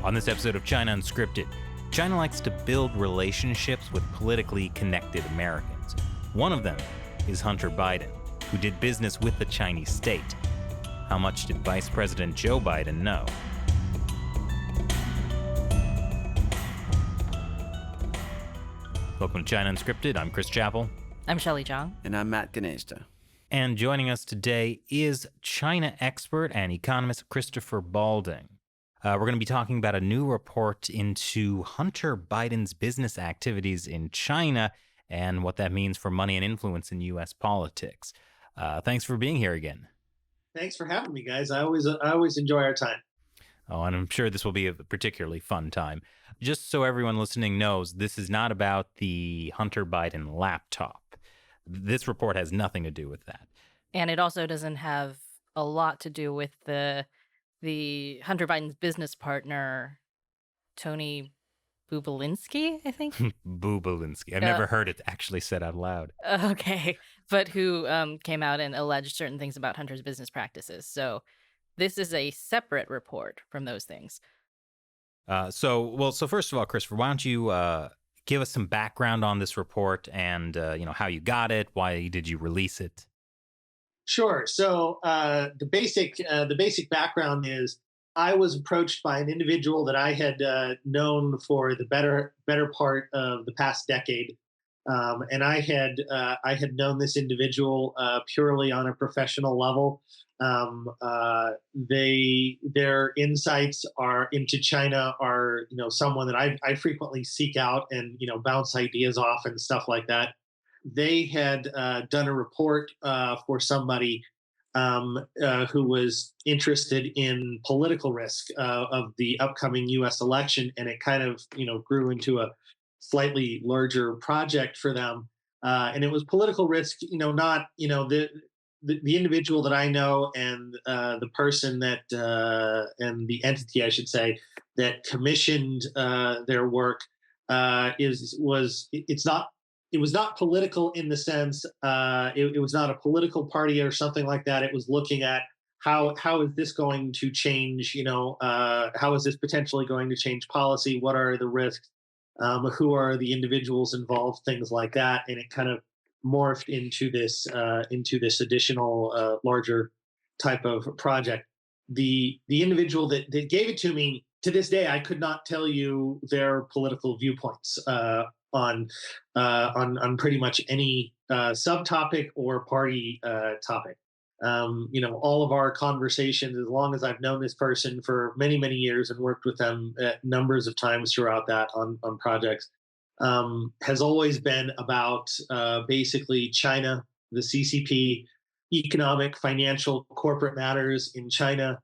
On this episode of China Unscripted, China likes to build relationships with politically connected Americans. One of them is Hunter Biden, who did business with the Chinese state. How much did Vice President Joe Biden know? Welcome to China Unscripted. I'm Chris Chappell. I'm Shelley Zhang. And I'm Matt Ganeshta. And joining us today is China expert and economist Christopher Balding. We're going to be talking about a new report into Hunter Biden's business activities in China and what that means for money and influence in U.S. politics. Thanks for being here again. Thanks for having me, guys. I always enjoy our time. Oh, and I'm sure this will be a particularly fun time. Just so everyone listening knows, this is not about the Hunter Biden laptop. This report has nothing to do with that. And it also doesn't have a lot to do with the Hunter Biden's business partner, Tony Bobulinski, I think? Bobulinski. I've never heard it actually said out loud. Okay. But who came out and alleged certain things about Hunter's business practices. So this is a separate report from those things. So first of all, Christopher, why don't you give us some background on this report and, how you got it? Why did you release it? Sure. So the basic background is I was approached by an individual that I had known for the better part of the past decade, and I had known this individual purely on a professional level. Their insights are into China are someone that I frequently seek out and bounce ideas off and stuff like that. They had done a report for somebody who was interested in political risk of the upcoming U.S. election, and it kind of grew into a slightly larger project for them. And it was political risk, not the individual that I know and the person that and the entity, I should say, that commissioned their work it was not political in the sense it was not a political party or something like that. It was looking at how is this going to change, how is this potentially going to change policy? What are the risks? Who are the individuals involved? Things like that. And it kind of morphed into this additional larger type of project. The individual that gave it to me, to this day, I could not tell you their political viewpoints on pretty much any subtopic or party topic. All of our conversations, as long as I've known this person for many, many years and worked with them numbers of times throughout that on projects, has always been about basically China, the CCP, economic, financial, corporate matters in China,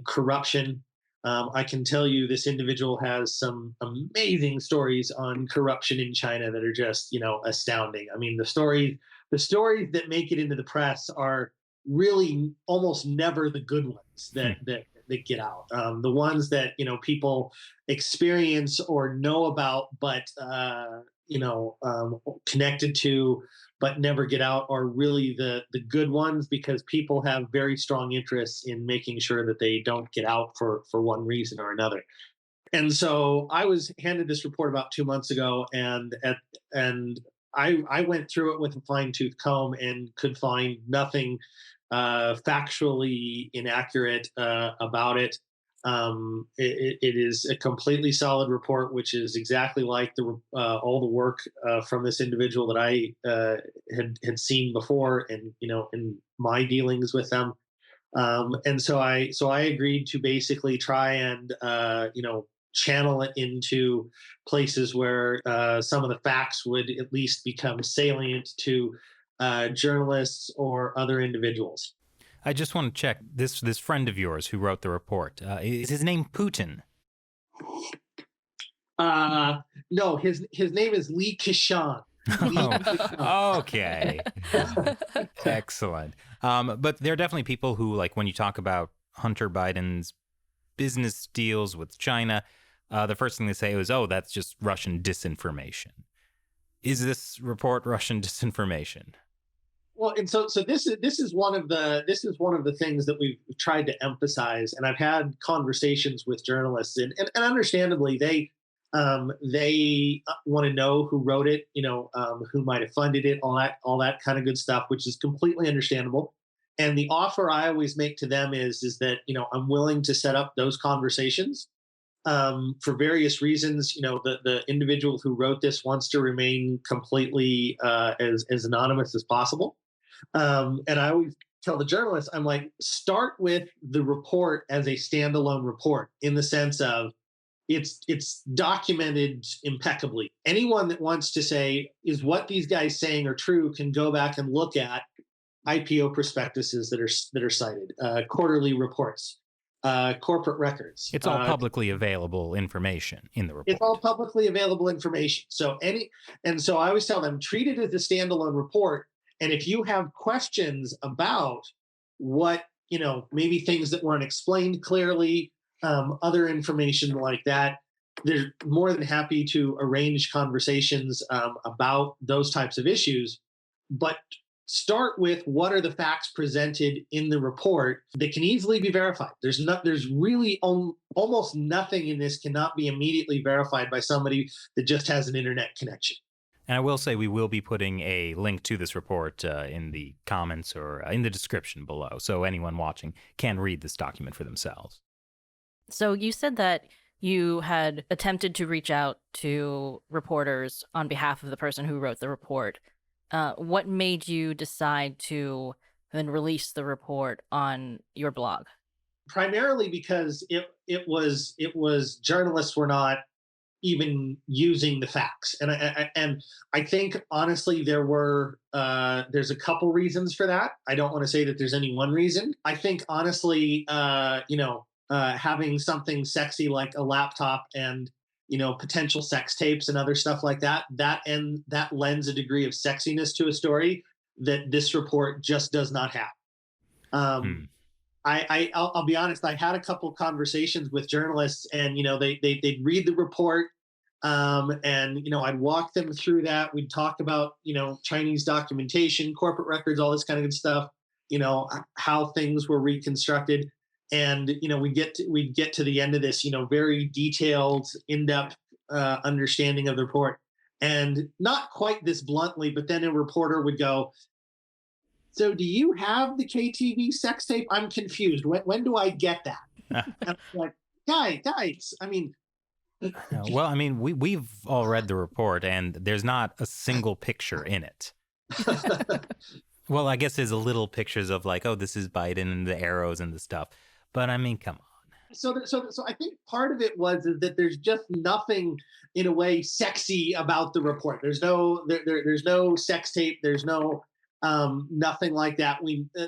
corruption. I can tell you this individual has some amazing stories on corruption in China that are just, astounding. I mean, the stories that make it into the press are really almost never the good ones that get out. The ones that, people experience or know about, but, connected to, but never get out are really the good ones, because people have very strong interests in making sure that they don't get out for one reason or another. And so I was handed this report about 2 months ago, and I went through it with a fine-tooth comb and could find nothing factually inaccurate about it. It is a completely solid report, which is exactly like all the work from this individual that I had seen before, and in my dealings with them. And so I agreed to basically try and channel it into places where some of the facts would at least become salient to journalists or other individuals. I just want to check this friend of yours who wrote the report. Is his name Putin? No, his name is Li Keqiang. Oh, okay. Excellent. But there are definitely people who, like, when you talk about Hunter Biden's business deals with China, the first thing they say is, oh, that's just Russian disinformation. Is this report Russian disinformation? Well, and so this is one of the things that we've tried to emphasize, and I've had conversations with journalists, and understandably they want to know who wrote it, who might have funded it, all that kind of good stuff, which is completely understandable. And the offer I always make to them is that I'm willing to set up those conversations for various reasons. The individual who wrote this wants to remain completely as anonymous as possible. And I always tell the journalists, I'm like, start with the report as a standalone report in the sense of it's documented impeccably. Anyone that wants to say, is what these guys saying are true, can go back and look at IPO prospectuses that are cited, quarterly reports, corporate records. It's all publicly available information in the report. It's all publicly available information. So I always tell them, treat it as a standalone report. And if you have questions about what, maybe things that weren't explained clearly, other information like that, they're more than happy to arrange conversations about those types of issues. But start with what are the facts presented in the report that can easily be verified. There's really almost nothing in this cannot be immediately verified by somebody that just has an internet connection. And I will say we will be putting a link to this report in the comments or in the description below, so anyone watching can read this document for themselves. So you said that you had attempted to reach out to reporters on behalf of the person who wrote the report. What made you decide to then release the report on your blog? Primarily because it was journalists were not even using the facts, and I think honestly there's a couple reasons for that. I don't want to say that there's any one reason. I think honestly, having something sexy like a laptop and potential sex tapes and other stuff like that lends a degree of sexiness to a story that this report just does not have. I'll be honest. I had a couple conversations with journalists, and they'd read the report, and I'd walk them through that. We'd talk about Chinese documentation, corporate records, all this kind of good stuff. How things were reconstructed, and we'd get to the end of this, very detailed, in-depth understanding of the report, and not quite this bluntly, but then a reporter would go, so do you have the KTV sex tape? I'm confused. When do I get that? And I'm like, guys, I mean. Well, I mean, we've all read the report, and there's not a single picture in it. Well, I guess there's a little pictures of like, oh, this is Biden and the arrows and the stuff. But I mean, come on. So I think part of it was is that there's just nothing in a way sexy about the report. There's no sex tape. There's no nothing like that.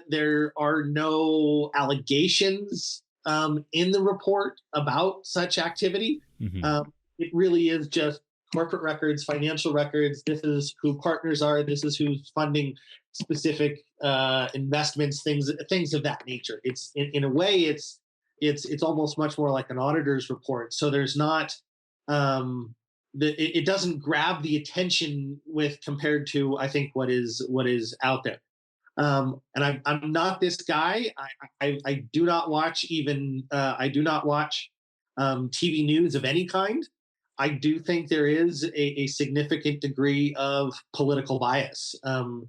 There are no allegations in the report about such activity. Mm-hmm. It really is just corporate records, financial records. This is who partners are. This is who's funding specific investments, things of that nature. It's in a way, it's almost much more like an auditor's report. So there's not. It doesn't grab the attention with compared to I think what is out there. And I'm not this guy. I do not watch TV news of any kind. I do think there is a significant degree of political bias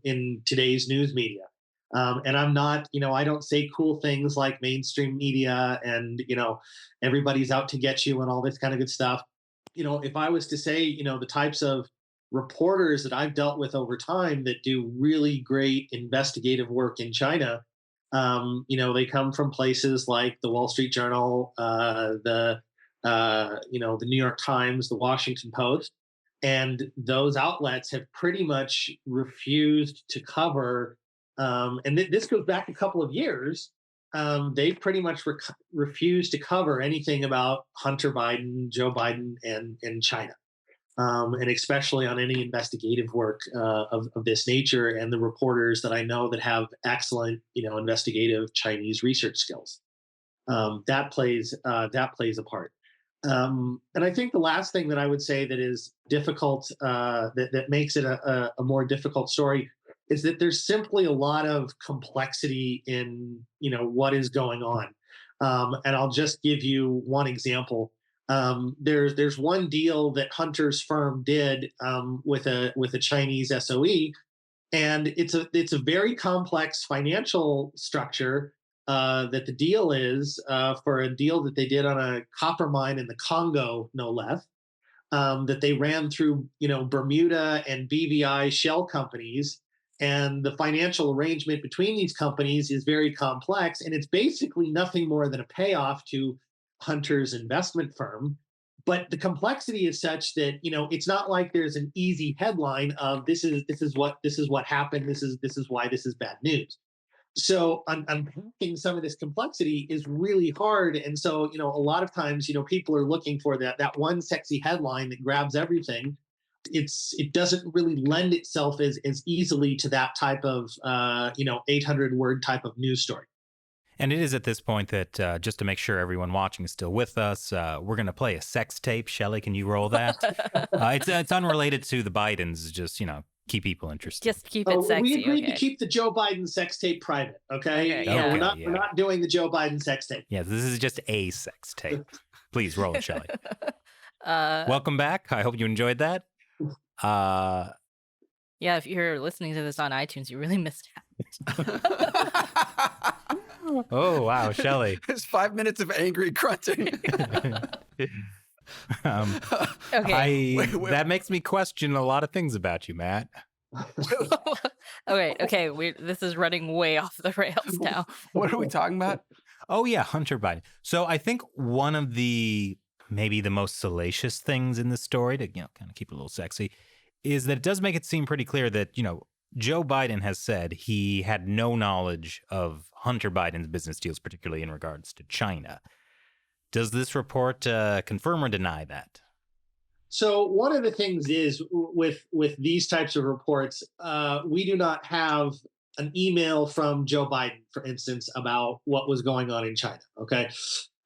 in today's news media. And I'm not, I don't say cool things like mainstream media and, everybody's out to get you and all this kind of good stuff. If I was to say, the types of reporters that I've dealt with over time that do really great investigative work in China, they come from places like the Wall Street Journal, the New York Times, the Washington Post, and those outlets have pretty much refused to cover. And this goes back a couple of years. They pretty much refused to cover anything about Hunter Biden, Joe Biden, and China, and especially on any investigative work of this nature. And the reporters that I know that have excellent, investigative Chinese research skills, that plays a part. And I think the last thing that I would say that is difficult, that makes it a more difficult story, is that there's simply a lot of complexity in what is going on. And I'll just give you one example. There's one deal that Hunter's firm did with a Chinese SOE, and it's a very complex financial structure. That the deal is for a deal that they did on a copper mine in the Congo, no less, that they ran through Bermuda and BVI shell companies, and the financial arrangement between these companies is very complex, and it's basically nothing more than a payoff to Hunter's investment firm. But the complexity is such that it's not like there's an easy headline of this is what happened, this is why this is bad news. So unpacking some of this complexity is really hard, and so a lot of times people are looking for that one sexy headline that grabs everything. It doesn't really lend itself as easily to that type of 800 word type of news story. And it is at this point that, just to make sure everyone watching is still with us, we're going to play a sex tape. Shelley, can you roll that? It's unrelated to the Bidens, just, keep people interested. Just keep it sexy. We agreed okay. to keep the Joe Biden sex tape private, okay? Okay, yeah. We're not doing the Joe Biden sex tape. Yeah, this is just a sex tape. Please roll it, Shelley. Welcome back. I hope you enjoyed that. Yeah, if you're listening to this on iTunes, you really missed out. Oh, wow, Shelley. It's 5 minutes of angry grunting. Okay. Wait. That makes me question a lot of things about you, Matt. Okay. This is running way off the rails now. What are we talking about? Oh, yeah, Hunter Biden. So I think one of maybe the most salacious things in this story, to kind of keep it a little sexy, is that it does make it seem pretty clear that, Joe Biden has said he had no knowledge of Hunter Biden's business deals, particularly in regards to China. Does this report confirm or deny that? So one of the things is with these types of reports, we do not have an email from Joe Biden, for instance, about what was going on in China. Okay,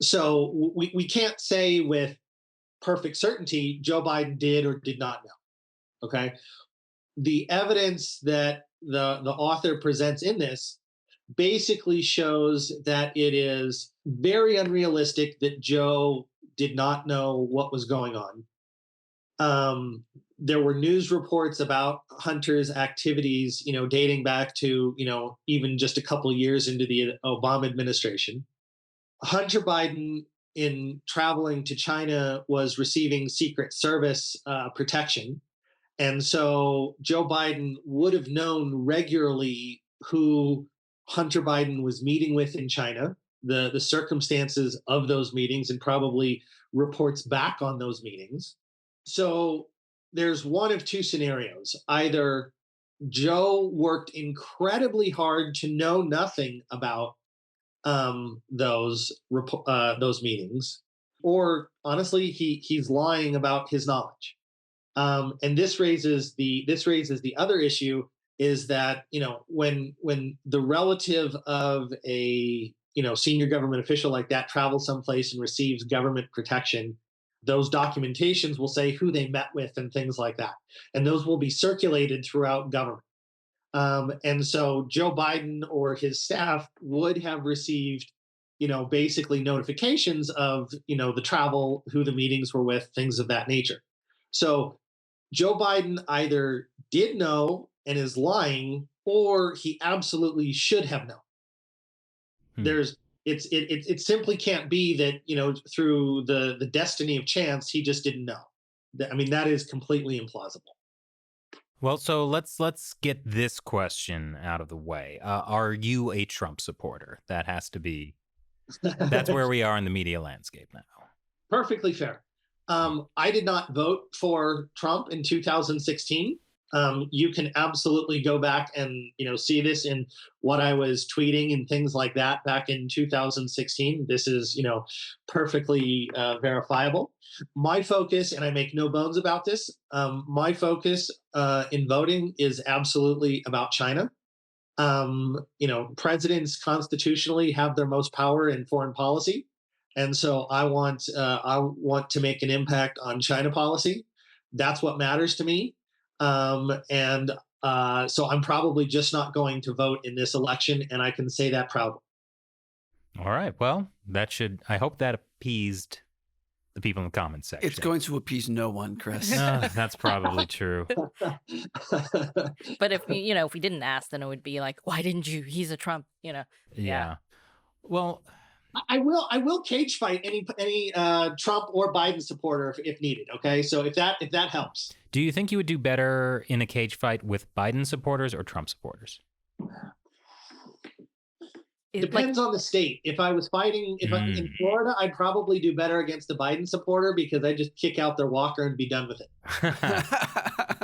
so we can't say with perfect certainty Joe Biden did or did not know. Okay, the evidence that the author presents in this basically shows that it is very unrealistic that Joe did not know what was going on. There were news reports about Hunter's activities, dating back to, even just a couple years into the Obama administration. Hunter Biden, in traveling to China, was receiving Secret Service protection. And so Joe Biden would have known regularly who Hunter Biden was meeting with in China, the circumstances of those meetings, and probably reports back on those meetings. So there's one of two scenarios. Either Joe worked incredibly hard to know nothing about those meetings, or honestly, he's lying about his knowledge. And this raises the other issue, is that when the relative of a senior government official like that travels someplace and receives government protection, those documentations will say who they met with and things like that, and those will be circulated throughout government. And so Joe Biden or his staff would have received, basically notifications of, the travel, who the meetings were with, things of that nature. So Joe Biden either did know and is lying, or he absolutely should have known. It simply can't be that, through the destiny of chance, he just didn't know. I mean, that is completely implausible. Well, so let's get this question out of the way. Are you a Trump supporter? That has to be. That's where we are in the media landscape now. Perfectly fair. I did not vote for Trump in 2016. You can absolutely go back and see this in what I was tweeting and things like that back in 2016. This is perfectly verifiable. My focus, and I make no bones about this, my focus in voting is absolutely about China. Presidents constitutionally have their most power in foreign policy, and so I want to make an impact on China policy. That's what matters to me. And So I'm probably just not going to vote in this election, and I can say that proudly. All right. Well, I hope that appeased the people in the comments section. It's going to appease no one, Chris. That's probably true. But if if we didn't ask, then it would be like, why didn't you? He's a Trump, Yeah. Well, I will cage fight any Trump or Biden supporter if needed. Okay, so if that helps. Do you think you would do better in a cage fight with Biden supporters or Trump supporters? Depends on the state. If I was fighting, I'm in Florida, I'd probably do better against the Biden supporter because I'd just kick out their walker and be done with it.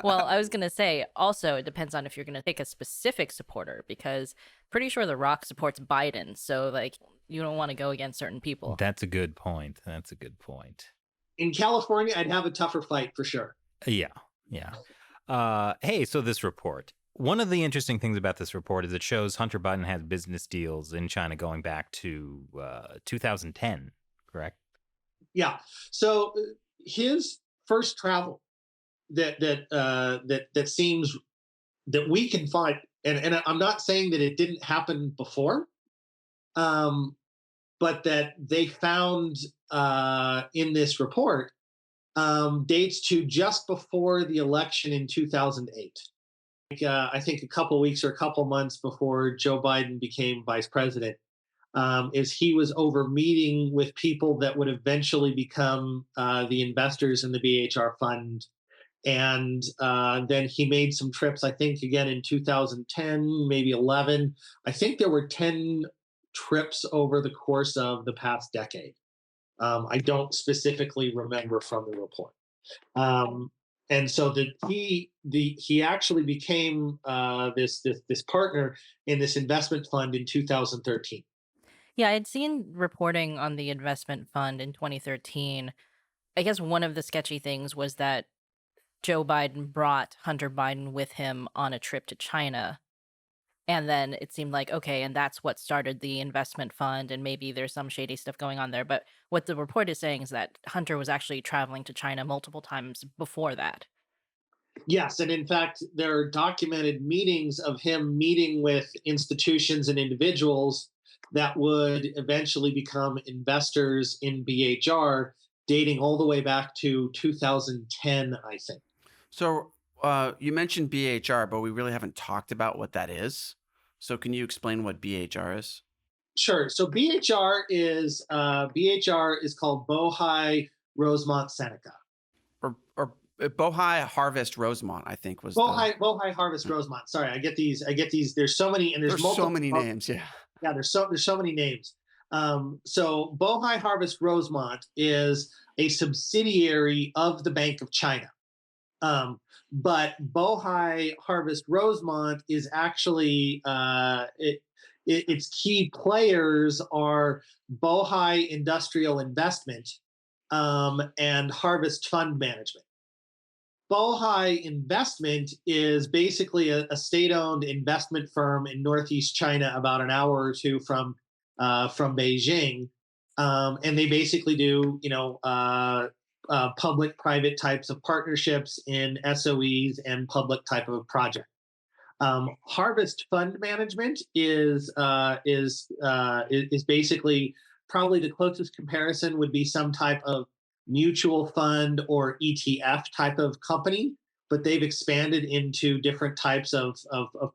Well, I was going to say, also, it depends on if you're going to take a specific supporter, because pretty sure The Rock supports Biden. So, you don't want to go against certain people. That's a good point. In California, I'd have a tougher fight for sure. Yeah. Hey, so this report. One of the interesting things about this report is it shows Hunter Biden has business deals in China going back to 2010, correct? Yeah. So his first travel that seems that we can find, and I'm not saying that it didn't happen before, but that they found in this report dates to just before the election in 2008. I think a couple weeks or a couple months before Joe Biden became vice president, is he was over meeting with people that would eventually become the investors in the BHR Fund. And then he made some trips, I think, again in 2010, maybe 11. I think there were 10 trips over the course of the past decade. I don't specifically remember from the report. And so he actually became this partner in this investment fund in 2013. Yeah, I'd seen reporting on the investment fund in 2013. I guess one of the sketchy things was that Joe Biden brought Hunter Biden with him on a trip to China. And then it seemed like, okay, and that's what started the investment fund, and maybe there's some shady stuff going on there. But what the report is saying is that Hunter was actually traveling to China multiple times before that. Yes, and in fact, there are documented meetings of him meeting with institutions and individuals that would eventually become investors in BHR, dating all the way back to 2010, I think. So you mentioned BHR, but we really haven't talked about what that is. So can you explain what BHR is? Sure. So BHR is called Bohai Rosemont Seneca. Or Bohai Harvest Rosemont, I think was Bohai Harvest Rosemont. Sorry, I get these. There's so many, and there's multiple, so many names. Yeah. Yeah, there's so many names. So Bohai Harvest Rosemont is a subsidiary of the Bank of China. But Bohai Harvest Rosemont is actually its key players are Bohai Industrial Investment and Harvest Fund Management. Bohai Investment is basically a state-owned investment firm in Northeast China, about an hour or two from Beijing, and they basically do public-private types of partnerships in SOEs and public type of project. Harvest Fund Management is basically, probably the closest comparison would be some type of mutual fund or ETF type of company, but they've expanded into different types of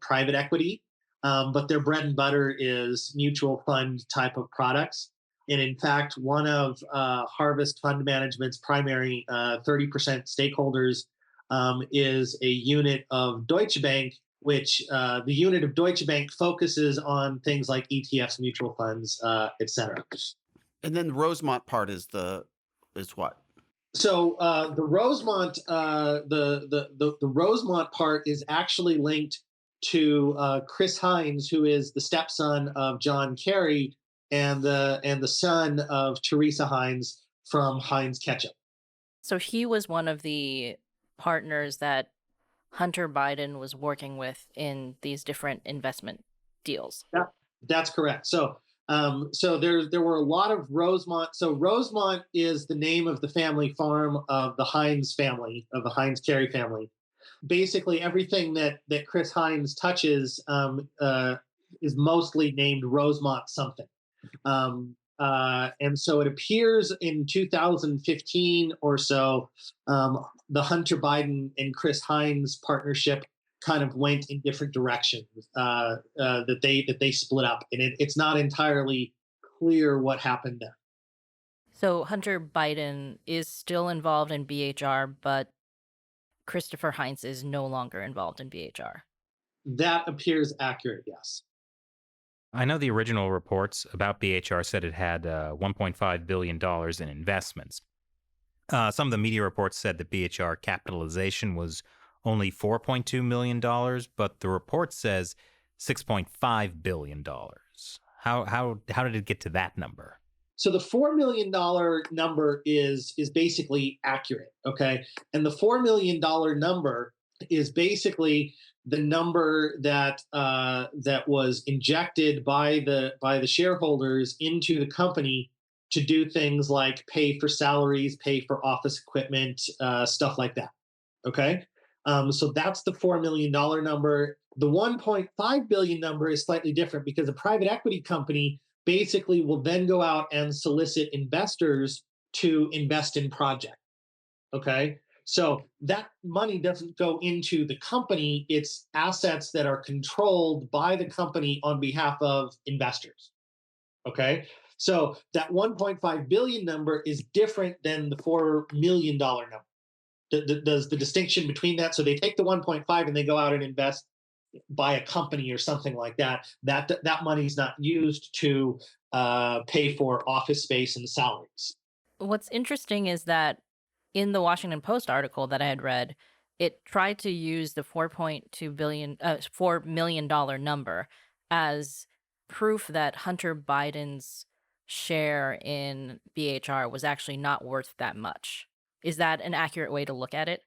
private equity. But their bread and butter is mutual fund type of products. And in fact, one of Harvest Fund Management's primary 30% stakeholders is a unit of Deutsche Bank, which the unit of Deutsche Bank focuses on things like ETFs, mutual funds, et cetera. And then the Rosemont part is what? So the Rosemont, the Rosemont part is actually linked to Chris Hines, who is the stepson of John Kerry and the son of Teresa Hines from Heinz Ketchup. So he was one of the partners that Hunter Biden was working with in these different investment deals. Yeah, that's correct. So there were a lot of Rosemont. So Rosemont is the name of the family farm of the Heinz family, of the Heinz Kerry family. basically everything that Chris Hines touches is mostly named Rosemont something. And so it appears in 2015 or so, the Hunter Biden and Chris Hines partnership kind of went in different directions, that they split up, and it's not entirely clear what happened there. So Hunter Biden is still involved in BHR, but Christopher Heinz is no longer involved in BHR. That appears accurate, yes. I know the original reports about BHR said it had $1.5 billion in investments. Some of the media reports said that BHR capitalization was only $4.2 million, but the report says $6.5 billion. How did it get to that number? So the $4 million number is basically accurate, okay? And the $4 million number is basically the number that that was injected by the shareholders into the company to do things like pay for salaries, pay for office equipment, stuff like that. Okay, so that's the $4 million number. The 1.5 billion number is slightly different because a private equity company basically will then go out and solicit investors to invest in projects. Okay. So that money doesn't go into the company, it's assets that are controlled by the company on behalf of investors. Okay. So that 1.5 billion number is different than the $4 million number. Does the distinction between that? So they take the 1.5 and they go out and invest, buy a company or something like that. That money is not used to pay for office space and salaries. What's interesting is that in the Washington Post article that I had read, it tried to use the $4 million number as proof that Hunter Biden's share in BHR was actually not worth that much. Is that an accurate way to look at it?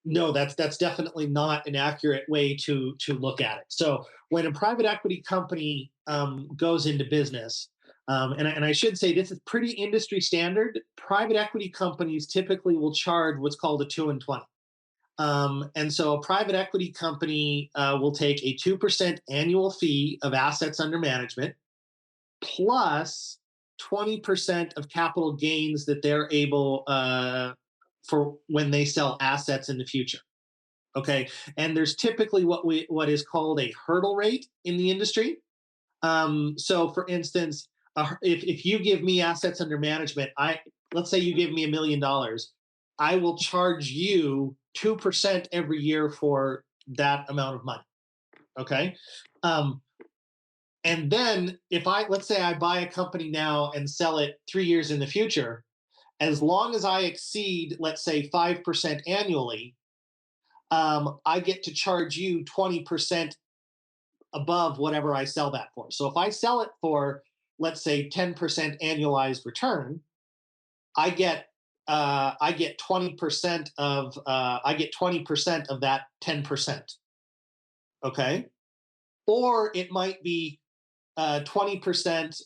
No, that's definitely not an accurate way to look at it. So when a private equity company goes into business, and I should say this is pretty industry standard. Private equity companies typically will charge what's called a 2 and 20. And so a private equity company will take a 2% annual fee of assets under management plus 20% of capital gains that they're able for when they sell assets in the future. Okay, and there's typically what is called a hurdle rate in the industry. So, for instance, if you give me assets under management, let's say you give me $1 million, I will charge you 2% every year for that amount of money. Okay, and then let's say I buy a company now and sell it 3 years in the future, as long as I exceed, let's say, 5% annually, I get to charge you 20% above whatever I sell that for. So if I sell it for, let's say, 10% annualized return, I get 20% of that 10%. Okay, or it might be 20%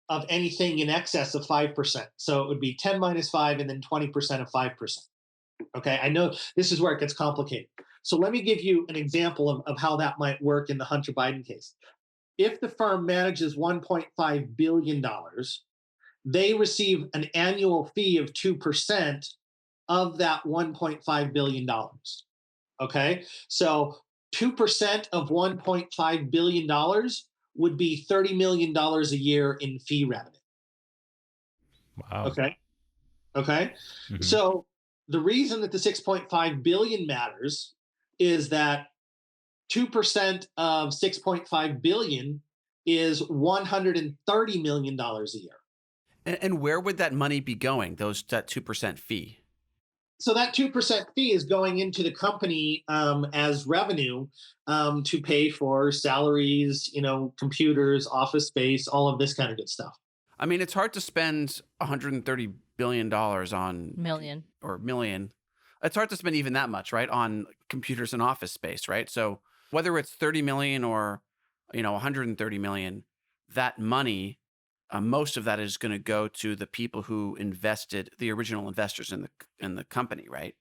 of anything in excess of 5%. So it would be 10 minus 5 and then 20% of 5%. Okay, I know this is where it gets complicated. So let me give you an example of how that might work in the Hunter Biden case. If the firm manages $1.5 billion, they receive an annual fee of 2% of that $1.5 billion. Okay, so 2% of $1.5 billion would be $30 million a year in fee revenue. Wow. Okay. Okay. Mhm. So the reason that the 6.5 billion matters is that 2% of 6.5 billion is $130 million a year. And where would that money be going? That 2% fee. So that 2% fee is going into the company as revenue to pay for salaries, computers, office space, all of this kind of good stuff. I mean, it's hard to spend $130 billion on Million. or million. It's hard to spend even that much, right, on computers and office space, right? So whether it's 30 million or 130 million, that money, most of that is going to go to the people who invested, the original investors in the company, right?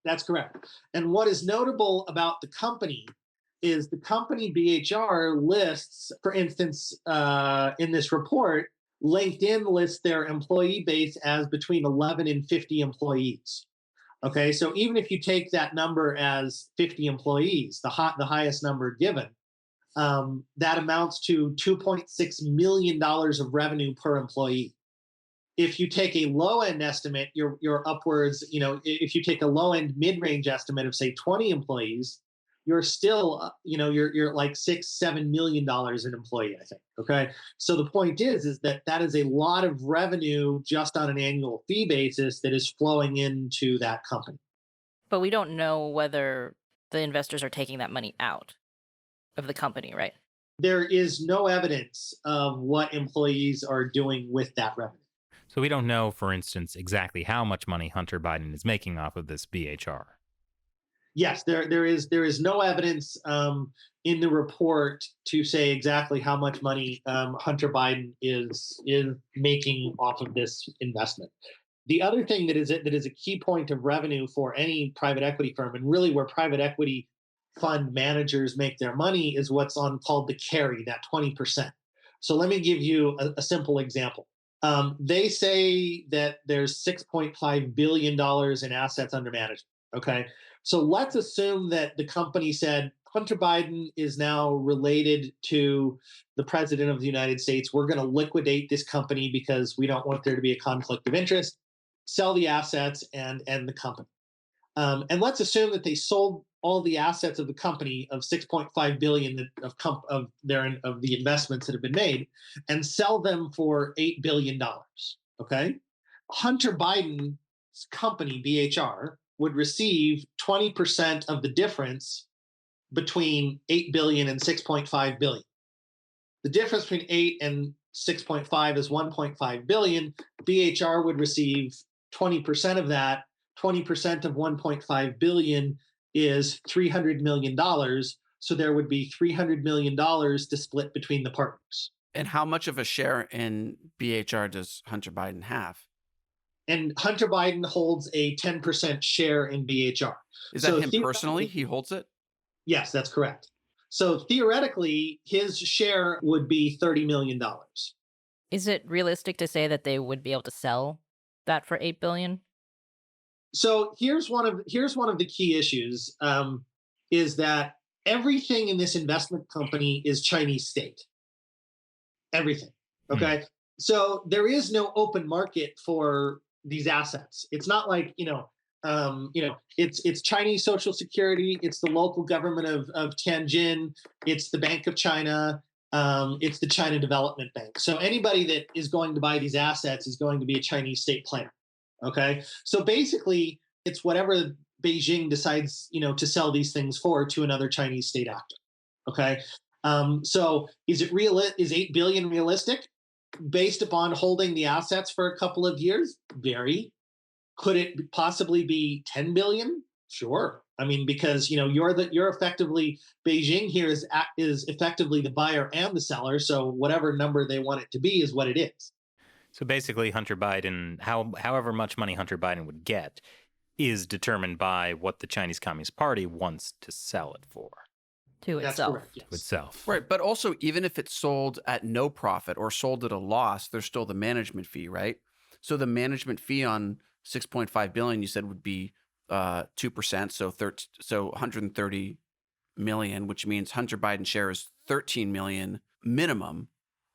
That's correct. And what is notable about the company is the company BHR lists, for instance, in this report, LinkedIn lists their employee base as between 11 and 50 employees. Okay, so even if you take that number as 50 employees, the highest number given, that amounts to $2.6 million of revenue per employee. If you take a low end estimate, you're upwards, if you take a low end mid range estimate of say 20 employees, you're still, you're like $6-7 million an employee, I think. Okay. So the point is that is a lot of revenue just on an annual fee basis that is flowing into that company. But we don't know whether the investors are taking that money out of the company, right? There is no evidence of what employees are doing with that revenue. So we don't know, for instance, exactly how much money Hunter Biden is making off of this BHR. Yes, there is no evidence in the report to say exactly how much money Hunter Biden is making off of this investment. The other thing that is a key point of revenue for any private equity firm, and really where private equity fund managers make their money, is what's called the carry, that 20%. So let me give you a simple example. They say that there's $6.5 billion in assets under management. Okay. So let's assume that the company said, Hunter Biden is now related to the president of the United States. We're going to liquidate this company because we don't want there to be a conflict of interest, sell the assets and end the company. And let's assume that they sold all the assets of the company of $6.5 billion of the investments that have been made, and sell them for $8 billion. Okay, Hunter Biden's company BHR would receive 20% of the difference between 8 billion and 6.5 billion. The difference between 8 and 6.5 is 1.5 billion. BHR would receive 20% of that. 20% of 1.5 billion is $300 million. So there would be $300 million to split between the partners. And how much of a share in BHR does Hunter Biden have? And Hunter Biden holds a 10% share in BHR. Is that him personally? He holds it? Yes, that's correct. So theoretically, his share would be $30 million. Is it realistic to say that they would be able to sell that for $8 billion? So here's one of the key issues, is that everything in this investment company is Chinese state. Everything. Okay. So there is no open market for these assets. It's not like, it's Chinese Social Security, it's the local government of Tianjin, it's the Bank of China, it's the China Development Bank. So anybody that is going to buy these assets is going to be a Chinese state player. Okay. So basically it's whatever Beijing decides, to sell these things for to another Chinese state actor. Okay. So is 8 billion realistic based upon holding the assets for a couple of years? Very. Could it possibly be 10 billion? Sure. I mean, because you're effectively, Beijing here is effectively the buyer and the seller. So whatever number they want it to be is what it is. So basically, Hunter Biden, however much money Hunter Biden would get, is determined by what the Chinese Communist Party wants to sell it for. To That's itself. correct, yes. To itself. Right. But also, even if it's sold at no profit or sold at a loss, there's still the management fee, right? So the management fee on 6.5 billion, you said, would be 2%, so 130 million, which means Hunter Biden's share is 13 million minimum,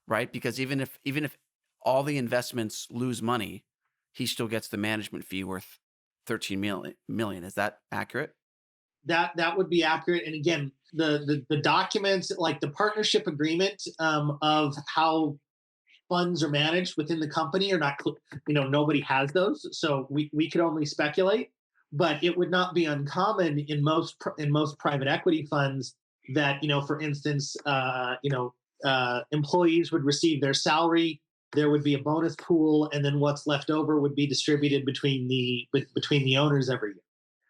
right? Because even if all the investments lose money, he still gets the management fee worth 13 million. Is that accurate? That would be accurate. And again, the documents, like the partnership agreement of how funds are managed within the company are not, nobody has those. So we could only speculate, but it would not be uncommon in most private equity funds that, for instance, employees would receive their salary, there would be a bonus pool, and then what's left over would be distributed between the owners every year.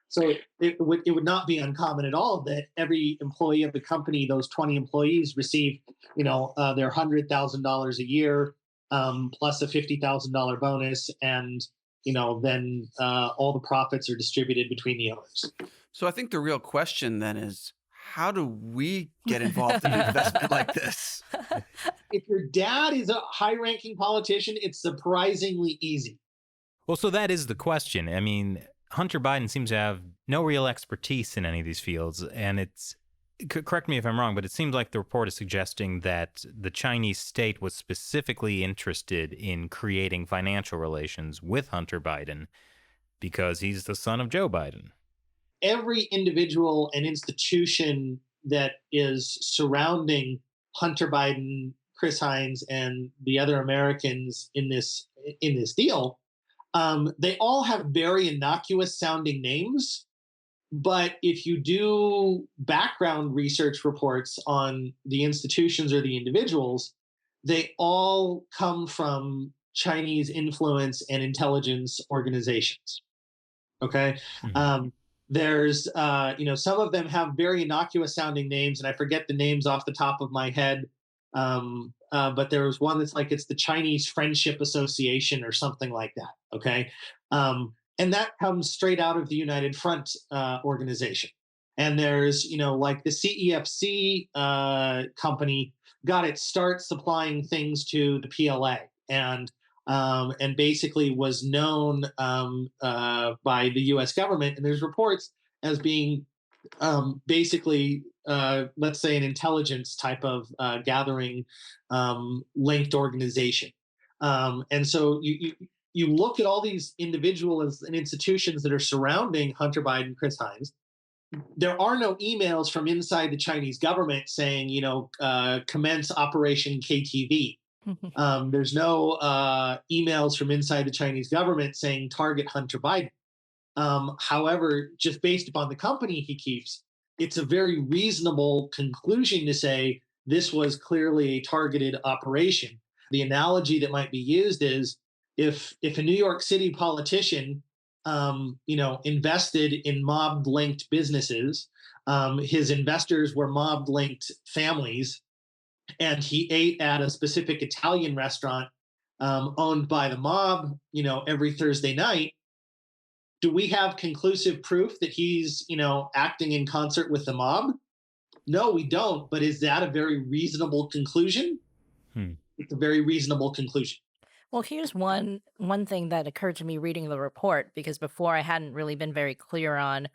So it would not be uncommon at all that every employee of the company, those 20 employees, receive their $100,000 a year plus a $50,000 bonus, and then all the profits are distributed between the owners. So I think the real question then is, how do we get involved in an investment like this? If your dad is a high-ranking politician, it's surprisingly easy. Well, so that is the question. I mean, Hunter Biden seems to have no real expertise in any of these fields, and correct me if I'm wrong, but it seems like the report is suggesting that the Chinese state was specifically interested in creating financial relations with Hunter Biden because he's the son of Joe Biden. Every individual and institution that is surrounding Hunter Biden, Chris Hines, and the other Americans in this deal, they all have very innocuous sounding names. But if you do background research reports on the institutions or the individuals, they all come from Chinese influence and intelligence organizations. Okay. Mhm. There's, some of them have very innocuous sounding names, and I forget the names off the top of my head. But there was one that's like it's the Chinese Friendship Association or something like that. Okay. And that comes straight out of the United Front organization. And there's, like the CEFC company got its start supplying things to the PLA, and basically was known by the U.S. government. And there's reports as being basically, let's say, an intelligence type of gathering linked organization. And so you look at all these individuals and institutions that are surrounding Hunter Biden, Chris Hines. There are no emails from inside the Chinese government saying, commence Operation KTV. There's no emails from inside the Chinese government saying target Hunter Biden. However, just based upon the company he keeps, it's a very reasonable conclusion to say this was clearly a targeted operation. The analogy that might be used is if a New York City politician, invested in mob-linked businesses, his investors were mob-linked families, and he ate at a specific Italian restaurant owned by the mob, every Thursday night. Do we have conclusive proof that he's, acting in concert with the mob? No, we don't. But is that a very reasonable conclusion? It's a very reasonable conclusion. Well, here's one thing that occurred to me reading the report, because before I hadn't really been very clear on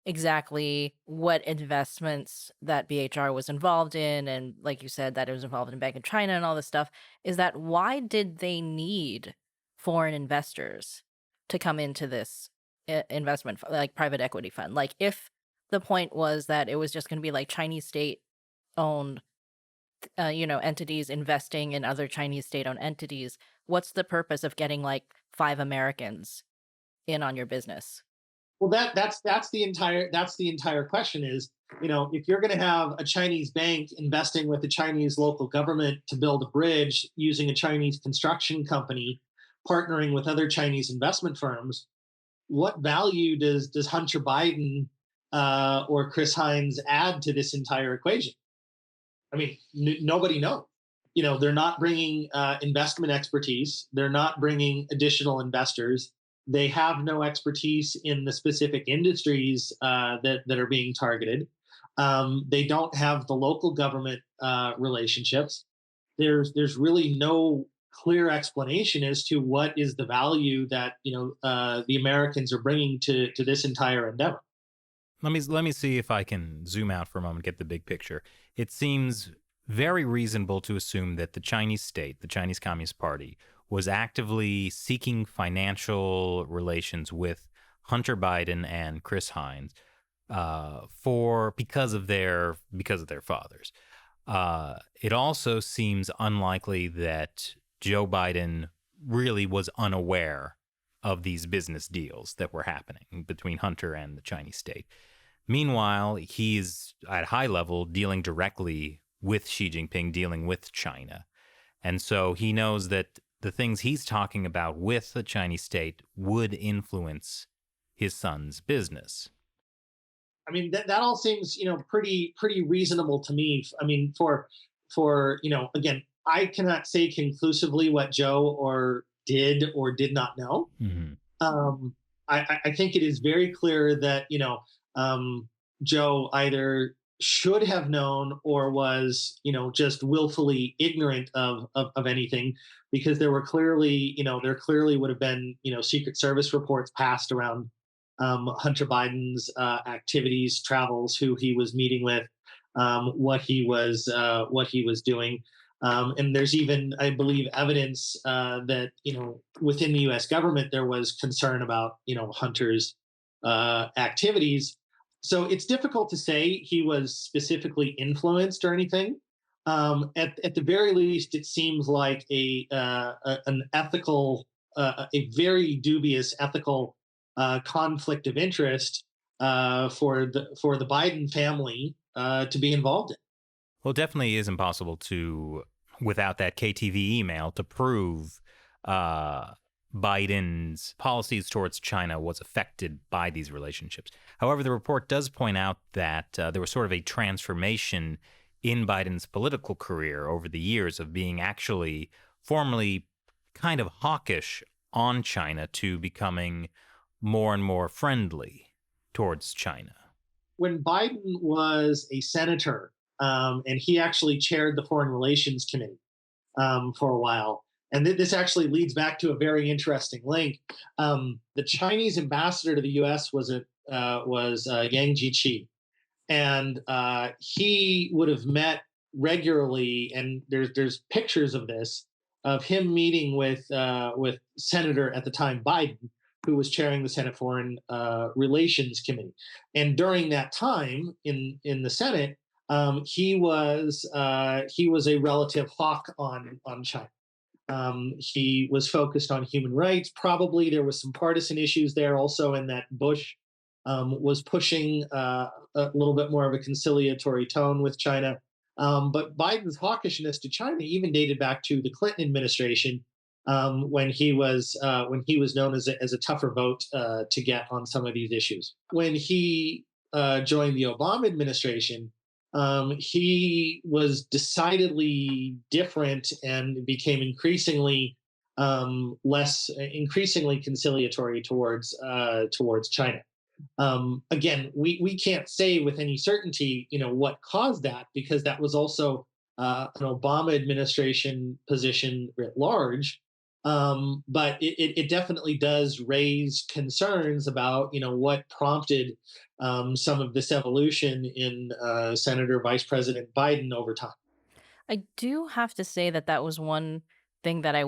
exactly what investments that BHR was involved in, and like you said, that it was involved in Bank of China and all this stuff, is that why did they need foreign investors to come into this investment, like private equity fund? Like, if the point was that it was just going to be like Chinese state owned entities investing in other Chinese state-owned entities, what's the purpose of getting like 5 Americans in on your business? Well, that's the entire question is, if you're going to have a Chinese bank investing with the Chinese local government to build a bridge using a Chinese construction company partnering with other Chinese investment firms, what value does Hunter Biden or Chris Hines add to this entire equation? I mean, nobody knows. They're not bringing investment expertise. They're not bringing additional investors. They have no expertise in the specific industries that are being targeted. They don't have the local government relationships. There's really no clear explanation as to what is the value that the Americans are bringing to this entire endeavor. Let me see if I can zoom out for a moment, get the big picture. It seems very reasonable to assume that the Chinese state, the Chinese Communist Party, was actively seeking financial relations with Hunter Biden and Chris Hines because of their fathers. It also seems unlikely that Joe Biden really was unaware of these business deals that were happening between Hunter and the Chinese state. Meanwhile, he's at high level dealing directly with Xi Jinping, dealing with China. And so he knows that the things he's talking about with the Chinese state would influence his son's business. I mean, that all seems, pretty reasonable to me. I mean, for again, I cannot say conclusively what Joe did or did not know. Mm-hmm. Um, I think it is very clear that Joe either should have known or was just willfully ignorant of anything, because there were clearly there clearly would have been Secret Service reports passed around Hunter Biden's activities, travels, who he was meeting with, what he was doing. And there's even, I believe, evidence that within the U.S. government there was concern about Hunter's activities. So it's difficult to say he was specifically influenced or anything. At the very least, it seems like an ethical, a very dubious ethical conflict of interest for the Biden family to be involved in. Well, it definitely is impossible to, without that KTV email, to prove uh, Biden's policies towards China was affected by these relationships. However, the report does point out that there was sort of a transformation in Biden's political career over the years of being actually formerly kind of hawkish on China to becoming more and more friendly towards China. When Biden was a senator, and he actually chaired the Foreign Relations Committee for a while. And this actually leads back to a very interesting link. The Chinese ambassador to the U.S. was Yang Jiechi, and he would have met regularly. And there's pictures of this, of him meeting with Senator at the time Biden, who was chairing the Senate Foreign Relations Committee. And during that time in the Senate, he was a relative hawk on China. He was focused on human rights. Probably there was some partisan issues there also, in that Bush was pushing a little bit more of a conciliatory tone with China. But Biden's hawkishness to China even dated back to the Clinton administration, when he was known as a tougher vote to get on some of these issues. When he joined the Obama administration, he was decidedly different and became increasingly conciliatory towards China. Again, we can't say with any certainty, what caused that, because that was also an Obama administration position writ large. But it definitely does raise concerns about, what prompted some of this evolution in Senator Vice President Biden over time. I do have to say that that was one thing that I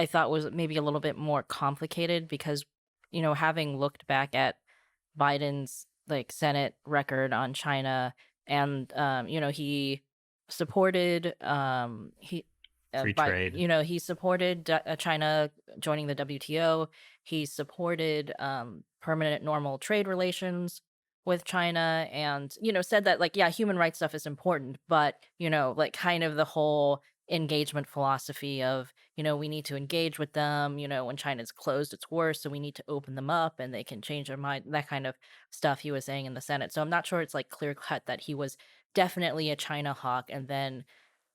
thought was maybe a little bit more complicated because, having looked back at Biden's like Senate record on China, and he supported Free trade. he supported China joining the WTO. He supported permanent normal trade relations with China, and said that, like, yeah, human rights stuff is important, but like kind of the whole engagement philosophy of we need to engage with them. When China's closed, it's worse, so we need to open them up and they can change their mind. That kind of stuff he was saying in the Senate. So I'm not sure it's like clear cut that he was definitely a China hawk and then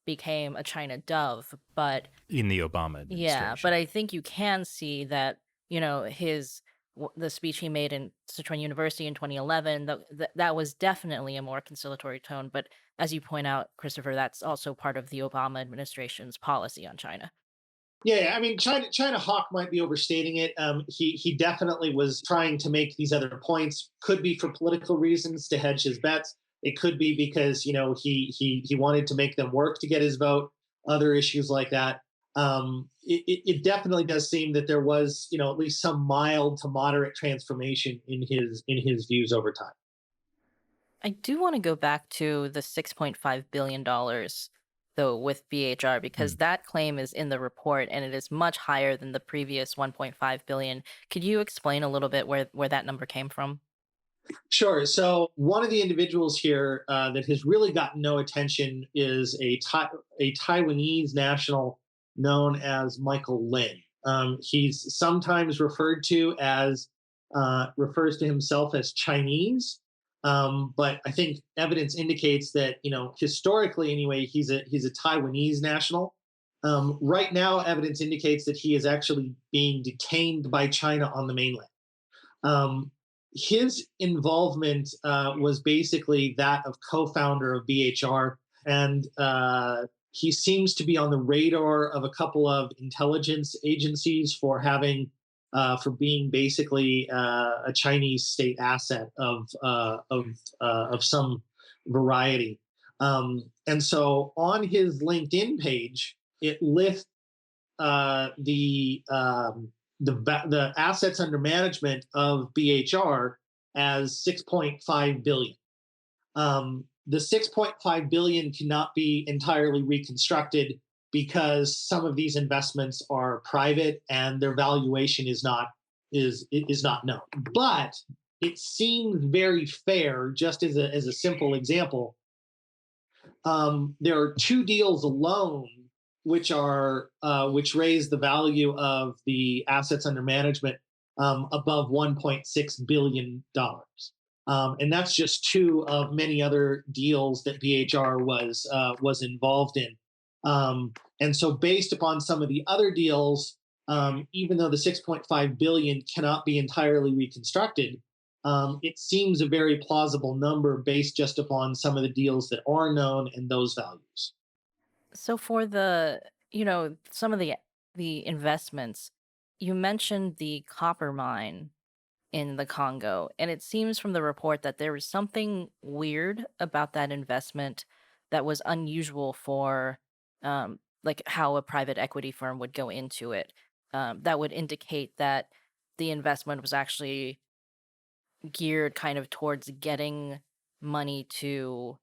became a China dove. But In the Obama yeah, administration. but I think you can see that, the speech he made in Sichuan University in 2011, that was definitely a more conciliatory tone. But as you point out, Christopher, that's also part of the Obama administration's policy on China. Yeah, I mean, China Hawk might be overstating it. He definitely was trying to make these other points. Could be for political reasons to hedge his bets. It could be because he wanted to make them work to get his vote. Other issues like that. It definitely does seem that there was at least some mild to moderate transformation in his views over time. I do want to go back to the $6.5 billion, though, with BHR, Hmm. because that claim is in the report and it is much higher than the previous 1.5 billion. Could you explain a little bit where that number came from? Sure. So one of the individuals here that has really gotten no attention is a Taiwanese national known as Michael Lin. He's sometimes refers to himself as Chinese, but I think evidence indicates that historically anyway he's a Taiwanese national. Right now, evidence indicates that he is actually being detained by China on the mainland. Um, his involvement was basically that of co-founder of BHR, and he seems to be on the radar of a couple of intelligence agencies for being basically a Chinese state asset of some variety. And so on his LinkedIn page, it lists the assets under management of BHR as 6.5 billion. The 6.5 billion cannot be entirely reconstructed because some of these investments are private and their valuation is not known. But it seems very fair, just as a simple example. There are two deals alone which raise the value of the assets under management above $1.6 billion. And that's just two of many other deals that BHR was involved in. And so, based upon some of the other deals, even though the 6.5 billion cannot be entirely reconstructed, it seems a very plausible number based just upon some of the deals that are known and those values. So for some of the investments, you mentioned the copper mine in the Congo, and it seems from the report that there was something weird about that investment that was unusual for like how a private equity firm would go into it. That would indicate that the investment was actually geared kind of towards getting money to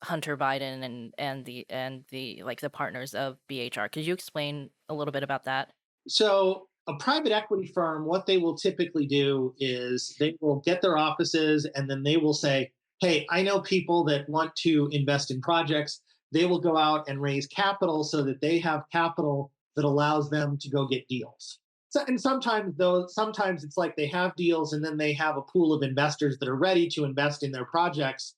Hunter Biden and the like the partners of BHR. Could you explain a little bit about that? So, a private equity firm, what they will typically do is they will get their offices and then they will say, hey, I know people that want to invest in projects. They will go out and raise capital so that they have capital that allows them to go get deals. So, and sometimes, though, sometimes it's like they have deals and then they have a pool of investors that are ready to invest in their projects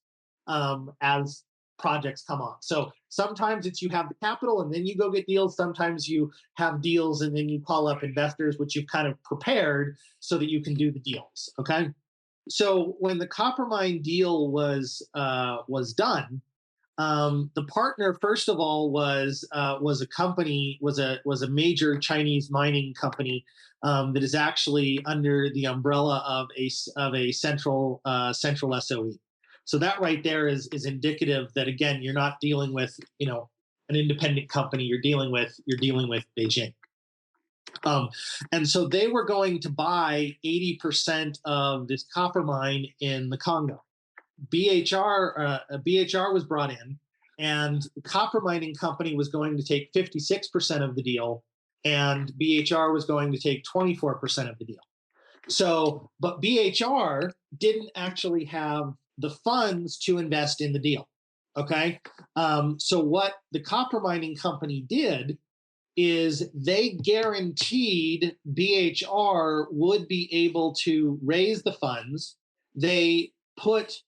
as projects come on. So sometimes it's you have the capital and then you go get deals. Sometimes you have deals and then you call up investors, which you've kind of prepared so that you can do the deals. Okay. So when the Coppermine deal was done, the partner first of all was a company was a major Chinese mining company that is actually under the umbrella of a central SOE. So that right there is indicative that again you're not dealing with an independent company. You're dealing with Beijing. Um, and so they were going to buy 80% of this copper mine in the Congo. BHR was brought in, and the copper mining company was going to take 56% of the deal, and BHR was going to take 24% of the deal. So, but BHR didn't actually have the funds to invest in the deal. Okay. So, what the copper mining company did is they guaranteed BHR would be able to raise the funds. They put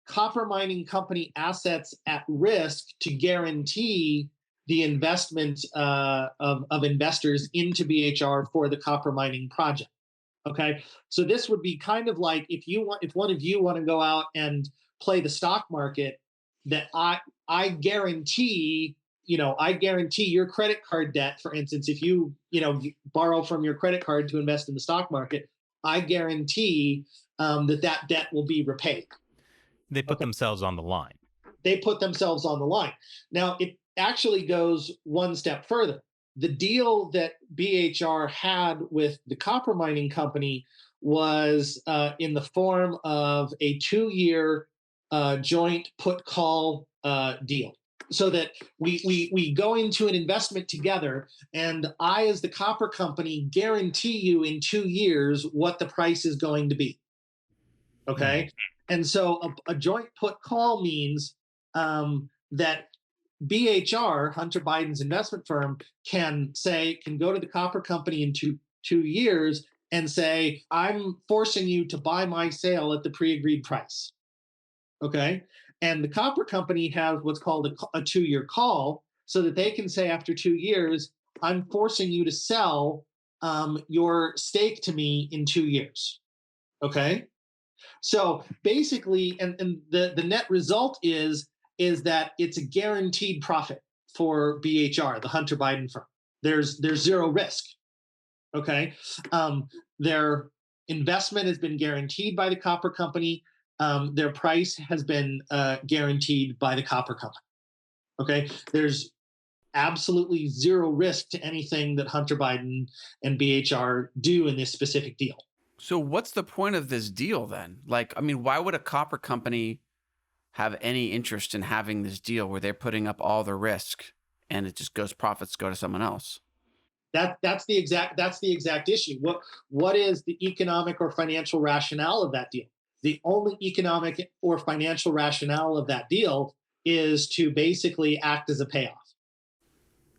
copper mining company assets at risk to guarantee the investment of investors into BHR for the copper mining project. Okay, so this would be kind of like if one of you want to go out and play the stock market, that I guarantee I guarantee your credit card debt. For instance, if you borrow from your credit card to invest in the stock market, I guarantee that debt will be repaid. They put Okay, themselves on the line. they put themselves on the line. Now, it actually goes one step further. The deal that BHR had with the copper mining company was in the form of a 2-year joint put call deal. So that we go into an investment together, and I, as the copper company, guarantee you in 2 years what the price is going to be. Okay. And so a joint put call means that BHR, Hunter Biden's investment firm, can go to the copper company in 2 years and say, I'm forcing you to buy my sale at the pre-agreed price. Okay. And the copper company has what's called a 2-year call, so that they can say after 2 years, I'm forcing you to sell your stake to me in 2 years. Okay. So basically, and the net result is that it's a guaranteed profit for BHR, the Hunter Biden firm. There's zero risk. Okay. Their investment has been guaranteed by the copper company. Their price has been guaranteed by the copper company. Okay. There's absolutely zero risk to anything that Hunter Biden and BHR do in this specific deal. So what's the point of this deal then? Like, I mean, why would a copper company have any interest in having this deal where they're putting up all the risk and it just goes, profits go to someone else? That's the exact issue. What is the economic or financial rationale of that deal? The only economic or financial rationale of that deal is to basically act as a payoff.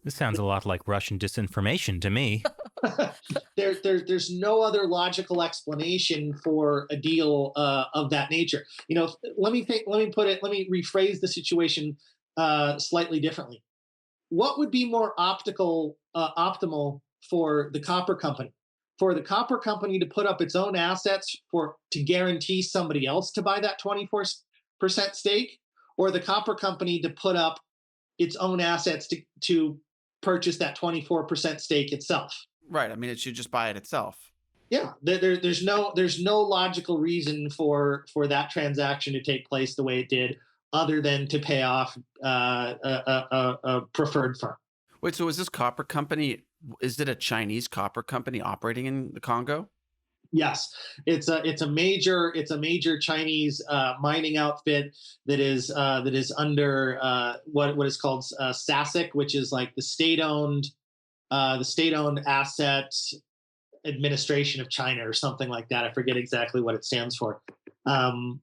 This sounds a lot like Russian disinformation to me. There's no other logical explanation for a deal of that nature. Let me rephrase the situation slightly differently. What would be more optimal for the copper company? For the copper company to put up its own assets to guarantee somebody else to buy that 24% stake, or the copper company to put up its own assets to purchase that 24% stake itself? Right. I mean, it should just buy it itself. Yeah, there's no logical reason for that transaction to take place the way it did, other than to pay off a preferred firm. Wait, so is this copper company, is it a Chinese copper company operating in the Congo? Yes, it's a major Chinese mining outfit that is under what is called SASIC, which is like the state-owned asset administration of China or something like that. I forget exactly what it stands for. And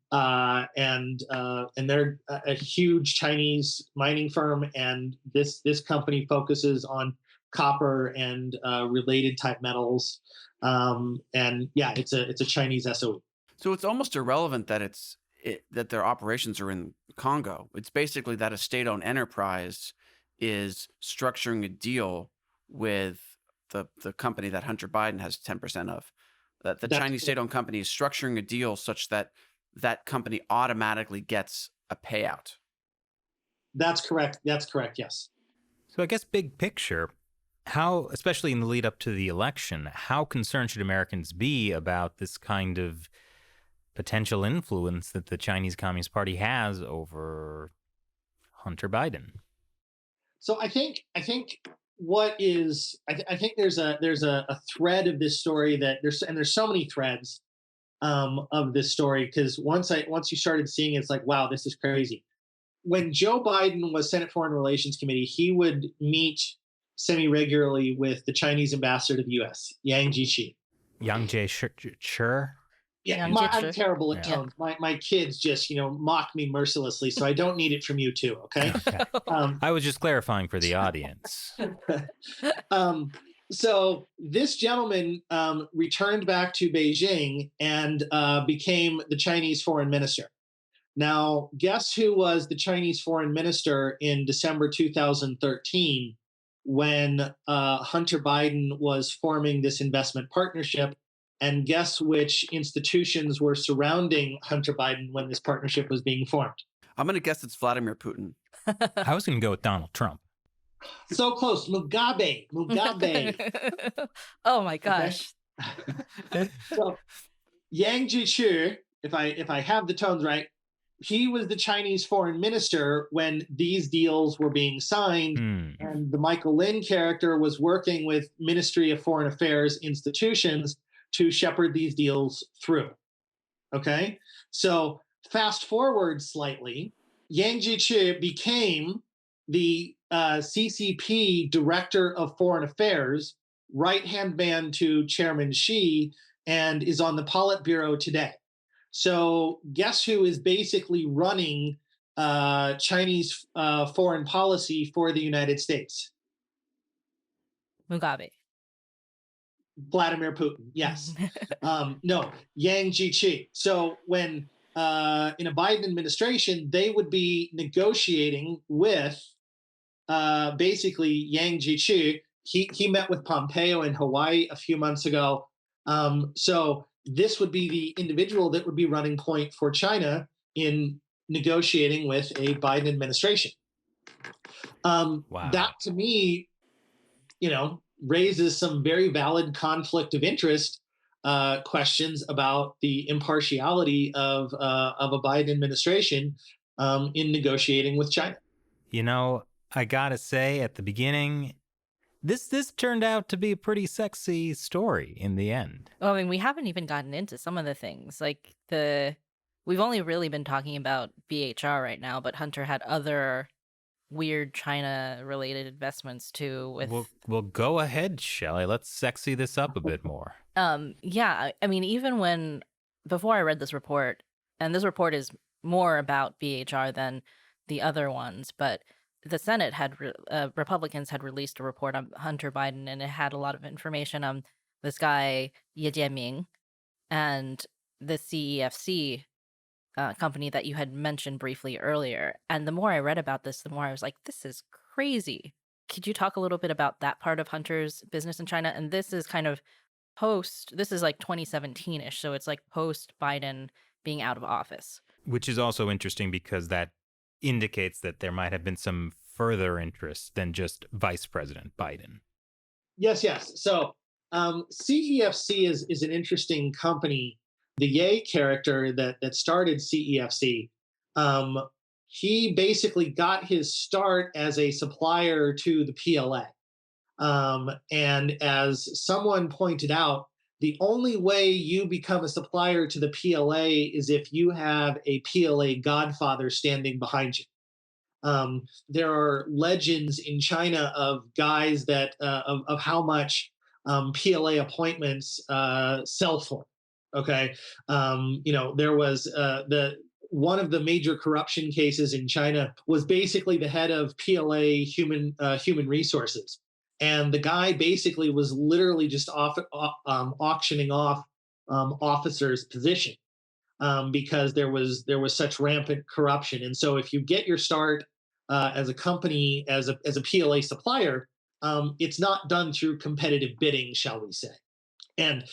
they're a huge Chinese mining firm, and this company focuses on copper and related type metals. And yeah, it's a Chinese SOE. So it's almost irrelevant that that their operations are in Congo. It's basically that a state-owned enterprise is structuring a deal with the company that Hunter Biden has 10% of. That the Chinese state-owned company is structuring a deal such that that company automatically gets a payout. That's correct. Yes. So I guess big picture, how, especially in the lead up to the election, how concerned should Americans be about this kind of potential influence that the Chinese Communist Party has over Hunter Biden? So I think there's a thread of this story that there's so many threads of this story, because once you started seeing it, it's like, wow, this is crazy. When Joe Biden was Senate Foreign Relations Committee, he would meet semi-regularly with the Chinese ambassador to the U.S., Yang Jiechi. Yang Jiechi? Yeah, I'm terrible at tones. My kids just mock me mercilessly, so I don't need it from you too. Okay. I was just clarifying for the audience. So this gentleman returned back to Beijing and became the Chinese foreign minister. Now, guess who was the Chinese foreign minister in December 2013 when Hunter Biden was forming this investment partnership? And guess which institutions were surrounding Hunter Biden when this partnership was being formed? I'm going to guess it's Vladimir Putin. I was going to go with Donald Trump. So close. Mugabe. Oh my gosh. Okay. So Yang Jiechi, if I have the tones right, he was the Chinese foreign minister when these deals were being signed, and the Michael Lin character was working with Ministry of Foreign Affairs institutions to shepherd these deals through. Okay, so fast forward slightly, Yang Jiechi became the CCP Director of Foreign Affairs, right-hand man to Chairman Xi, and is on the Politburo today. So guess who is basically running Chinese foreign policy for the United States? Mugabe. Vladimir Putin, yes. No, Yang Jiechi. So when in a Biden administration, they would be negotiating with basically Yang Jiechi, he met with Pompeo in Hawaii a few months ago. So this would be the individual that would be running point for China in negotiating with a Biden administration. That Wow. to me, raises some very valid conflict of interest questions about the impartiality of a Biden administration in negotiating with China. You know, I gotta say at the beginning, this turned out to be a pretty sexy story in the end. Well, I mean, we haven't even gotten into some of the things. Like we've only really been talking about BHR right now, but Hunter had other weird China related investments too with We'll go ahead, Shelley. Let's sexy this up a bit more. yeah, I mean, even when before I read this report, and this report is more about BHR than the other ones, but the Senate Republicans had released a report on Hunter Biden, and it had a lot of information on this guy Ye Jianming and the CEFC company that you had mentioned briefly earlier. And the more I read about this, the more I was like, this is crazy. Could you talk a little bit about that part of Hunter's business in China? And this is kind of this is like 2017-ish, so it's like post Biden being out of office. Which is also interesting because that indicates that there might have been some further interest than just Vice President Biden. Yes. So CEFC is an interesting company. The Ye character that started CEFC, he basically got his start as a supplier to the PLA. And as someone pointed out, the only way you become a supplier to the PLA is if you have a PLA godfather standing behind you. There are legends in China of guys that of how much PLA appointments sell for. Okay, there was the one of the major corruption cases in China was basically the head of PLA human resources, and the guy basically was literally just auctioning off officers' position because there was such rampant corruption. And so if you get your start as a company as a PLA supplier, it's not done through competitive bidding, shall we say? And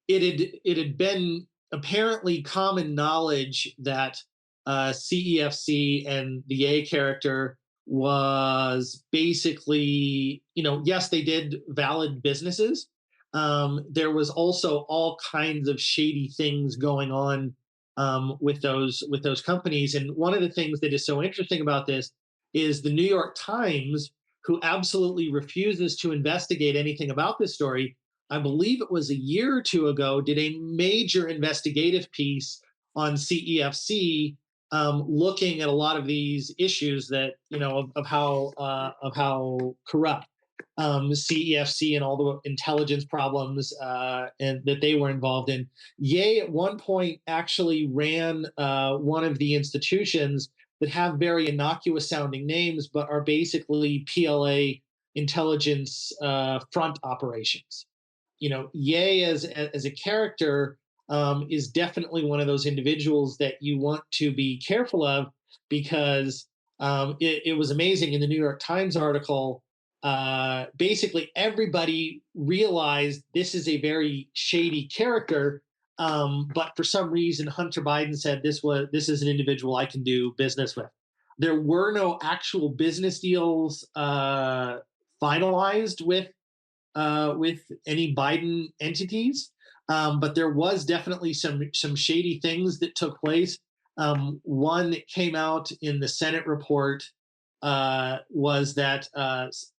it had been apparently common knowledge that CEFC and the A character was basically, yes, they did valid businesses. There was also all kinds of shady things going on with those companies. And one of the things that is so interesting about this is the New York Times, who absolutely refuses to investigate anything about this story. I believe it was a year or two ago, did a major investigative piece on CEFC, looking at a lot of these issues that of how corrupt CEFC and all the intelligence problems and that they were involved in. Ye at one point actually ran one of the institutions that have very innocuous sounding names, but are basically PLA intelligence front operations. Ye as a character is definitely one of those individuals that you want to be careful of because it was amazing in the New York Times article. Basically, everybody realized this is a very shady character, but for some reason, Hunter Biden said this is an individual I can do business with. There were no actual business deals finalized with any Biden entities. But there was definitely some shady things that took place. One that came out in the Senate report was that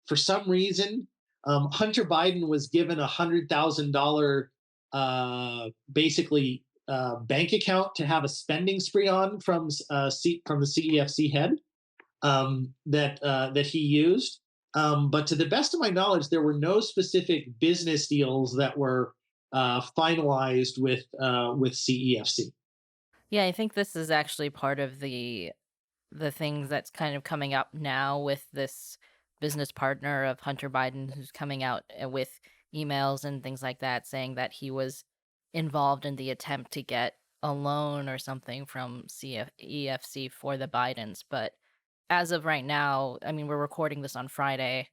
for some reason Hunter Biden was given $100,000 basically bank account to have a spending spree on from the CEFC head that he used. But to the best of my knowledge, there were no specific business deals that were finalized with CEFC. Yeah, I think this is actually part of the things that's kind of coming up now with this business partner of Hunter Biden who's coming out with emails and things like that saying that he was involved in the attempt to get a loan or something from EFC for the Bidens. But as of right now, I mean, we're recording this on Friday.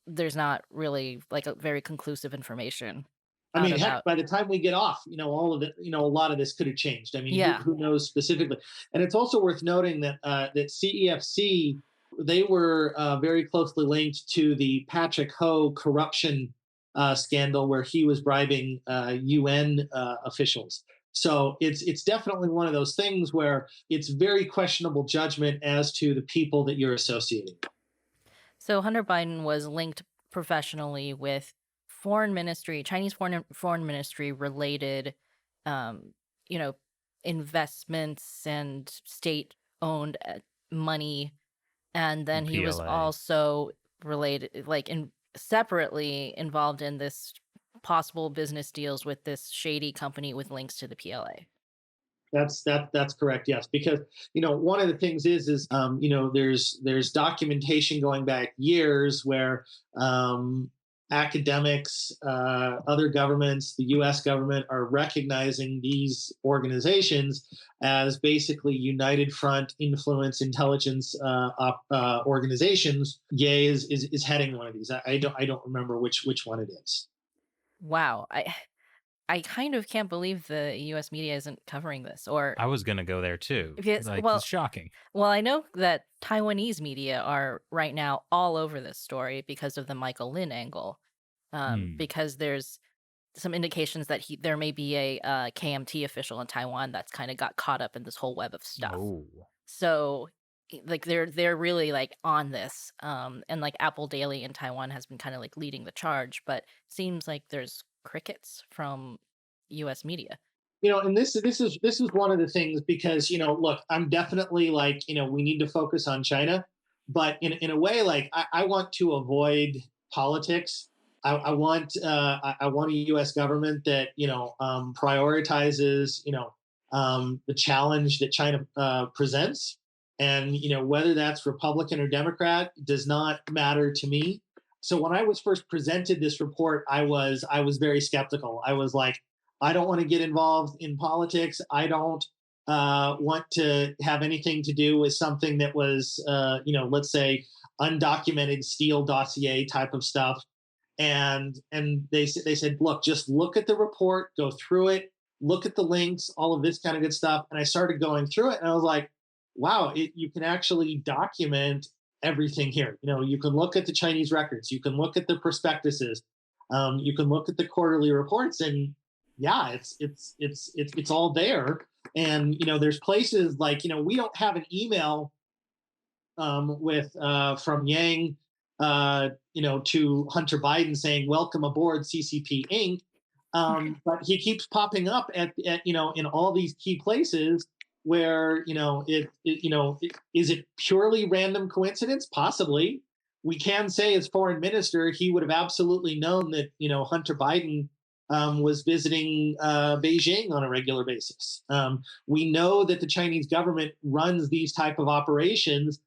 There's not really like a very conclusive information I out mean, heck, about. by the time we get off, all of it, a lot of this could have changed. I mean, Yeah. who knows specifically? And it's also worth noting that that CEFC, they were very closely linked to the Patrick Ho corruption scandal, where he was bribing UN officials. So it's definitely one of those things where it's very questionable judgment as to the people that you're associating. So Hunter Biden was linked professionally with Chinese foreign ministry related, um, you know, investments and state owned money, and then he was PLA. also related, like separately involved in this possible business deals with this shady company with links to the PLA. That's correct. Yes, because one of the things is there's documentation going back years where academics, other governments, the U.S. government are recognizing these organizations as basically United Front influence intelligence organizations. Ye is heading one of these. I don't remember which one it is. Wow, I kind of can't believe the U.S. media isn't covering this, or I was going to go there too. because Like, well, it's shocking. Well, I know that Taiwanese media are right now all over this story because of the Michael Lin angle. Because there's some indications that there may be a KMT official in Taiwan that's kind of got caught up in this whole web of stuff. Oh. So, like they're really like on this, and like Apple Daily in Taiwan has been kind of like leading the charge, but seems like there's crickets from U.S. media. And this is one of the things, because look, I'm definitely like, we need to focus on China, but in a way, like I want to avoid politics. I want a U.S. government that prioritizes the challenge that China presents, and whether that's Republican or Democrat does not matter to me. So when I was first presented this report, I was very skeptical. I was like, I don't want to get involved in politics. I don't want to have anything to do with something that was, let's say, undocumented Steele dossier type of stuff. And they said, look, just look at the report, go through it, look at the links, all of this kind of good stuff. And I started going through it, and I was like, wow, you can actually document everything here. You can look at the Chinese records, you can look at the prospectuses, you can look at the quarterly reports, and yeah, it's all there. And there's places like we don't have an email with from Yang to Hunter Biden saying welcome aboard CCP Inc. But he keeps popping up at in all these key places where is it purely random coincidence? Possibly. We can say, as foreign minister, he would have absolutely known that Hunter Biden was visiting Beijing on a regular basis. We know that the Chinese government runs these type of operations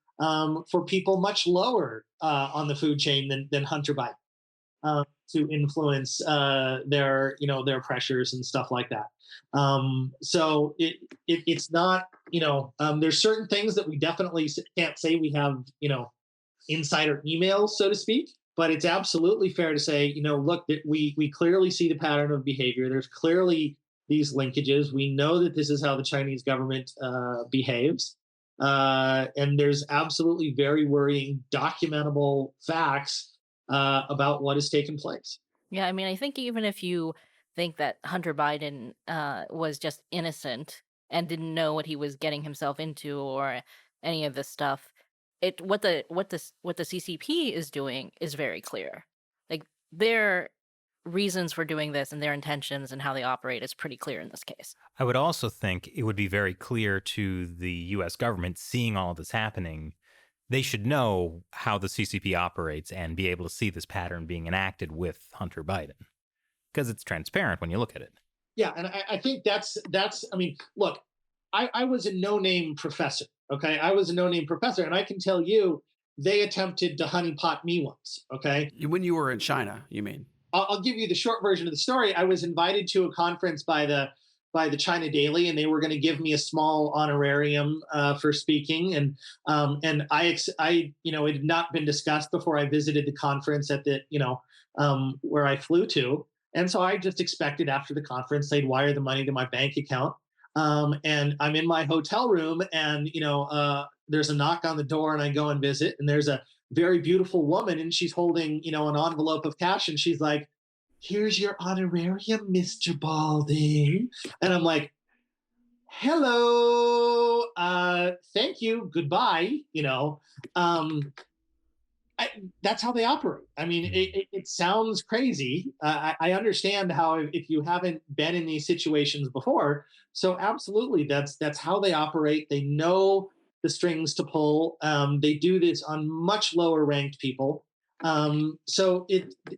for people much lower on the food chain than Hunter Biden, to influence their pressures and stuff like that. So it's not there's certain things that we definitely can't say we have insider emails, so to speak. But it's absolutely fair to say, look, that we clearly see the pattern of behavior. There's clearly these linkages. We know that this is how the Chinese government behaves. And there's absolutely very worrying, documentable facts about what has taken place. Yeah, I mean, I think even if you think that Hunter Biden was just innocent and didn't know what he was getting himself into or any of this stuff, what the CCP is doing is very clear. Like their reasons for doing this and their intentions and how they operate is pretty clear in this case. I would also think it would be very clear to the U.S. government, seeing all this happening, they should know how the CCP operates and be able to see this pattern being enacted with Hunter Biden, because it's transparent when you look at it. Yeah, and I think that's. I mean, look, I was a no-name professor. Okay, I was a no-name professor, and I can tell you, they attempted to honeypot me once. Okay, When you were in China, you mean? I'll give you the short version of the story. I was invited to a conference by the by the China Daily, and they were going to give me a small honorarium for speaking. And it had not been discussed before I visited the conference at the where I flew to, and so I just expected after the conference they'd wire the money to my bank account. And I'm in my hotel room, and there's a knock on the door, and I go and visit, and there's a very beautiful woman, and she's holding an envelope of cash, and she's like, "Here's your honorarium, Mr. Balding." And I'm like, "Hello, thank you, goodbye." That's how they operate. I mean, it sounds crazy. I understand how if you haven't been in these situations before. So absolutely, that's how they operate. They know the strings to pull. They do this on much lower ranked people. So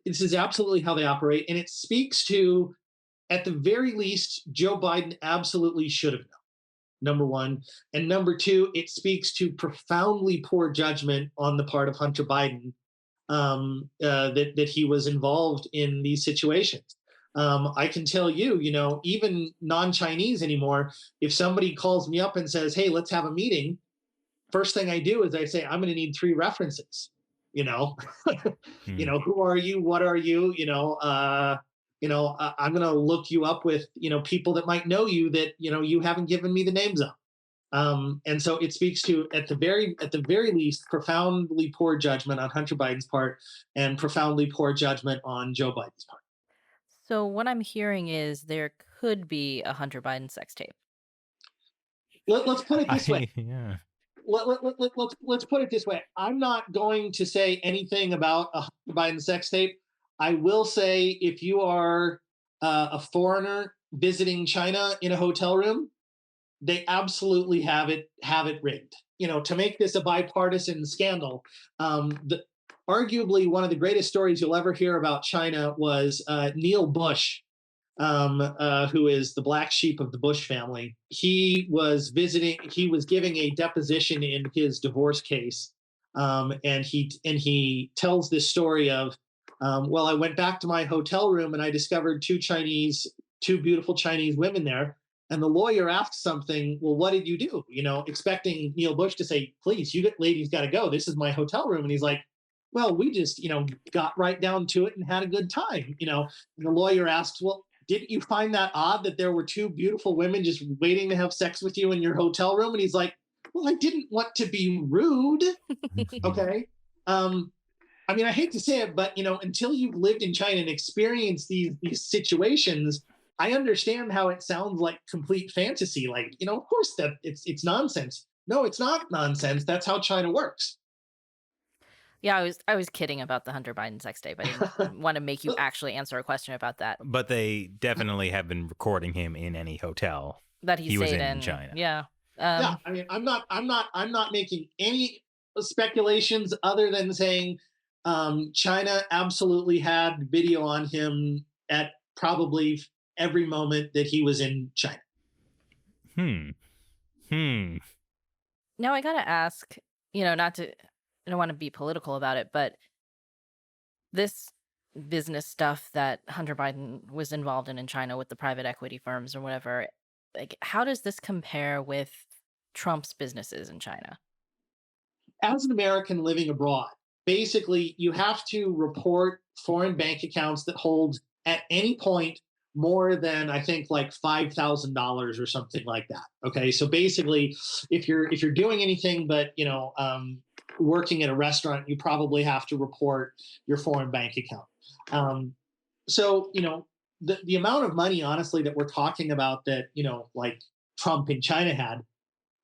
this is absolutely how they operate, and it speaks to, at the very least, Joe Biden absolutely should have known. Number one, and number two, it speaks to profoundly poor judgment on the part of Hunter Biden, that he was involved in these situations. I can tell you, even non-Chinese anymore, if somebody calls me up and says, "Hey, let's have a meeting," first thing I do is I say, "I'm going to need 3 references." Who are you? What are you? I'm going to look you up with, people that might know you that, you haven't given me the names of. And so it speaks to, at the very least, profoundly poor judgment on Hunter Biden's part and profoundly poor judgment on Joe Biden's part. So what I'm hearing is there could be a Hunter Biden sex tape. Let's put it this way. Yeah. Let's put it this way. I'm not going to say anything about a Hunter Biden sex tape. I will say, if you are a foreigner visiting China in a hotel room, they absolutely have it rigged. To make this a bipartisan scandal. Arguably one of the greatest stories you'll ever hear about China was Neil Bush, who is the black sheep of the Bush family. He was giving a deposition in his divorce case, and he tells this story of, well, I went back to my hotel room and I discovered two beautiful Chinese women there. And the lawyer asked something, "Well, what did you do?" Expecting Neil Bush to say, "Please, you ladies got to go. This is my hotel room." And he's like, "Well, we just, got right down to it and had a good time." And the lawyer asks, "Well, didn't you find that odd that there were 2 beautiful women just waiting to have sex with you in your hotel room?" And he's like, "Well, I didn't want to be rude." Okay. I mean, I hate to say it, but until you've lived in China and experienced these situations, I understand how it sounds like complete fantasy. Like, of course that it's nonsense. No, it's not nonsense. That's how China works. Yeah, I was kidding about the Hunter Biden sex tape. I didn't want to make you actually answer a question about that. But they definitely have been recording him in any hotel That he was stayed in China. Yeah. Yeah, I mean, I'm not making any speculations other than saying China absolutely had video on him at probably every moment that he was in China. Now I gotta ask, I don't want to be political about it, but this business stuff that Hunter Biden was involved in China with the private equity firms or whatever, like, how does this compare with Trump's businesses in China? As an American living abroad, basically you have to report foreign bank accounts that hold at any point more than, I think, like $5,000 or something like that. Okay, so basically, if you're doing anything but working at a restaurant, you probably have to report your foreign bank account. So the amount of money, honestly, that we're talking about that like Trump in China had,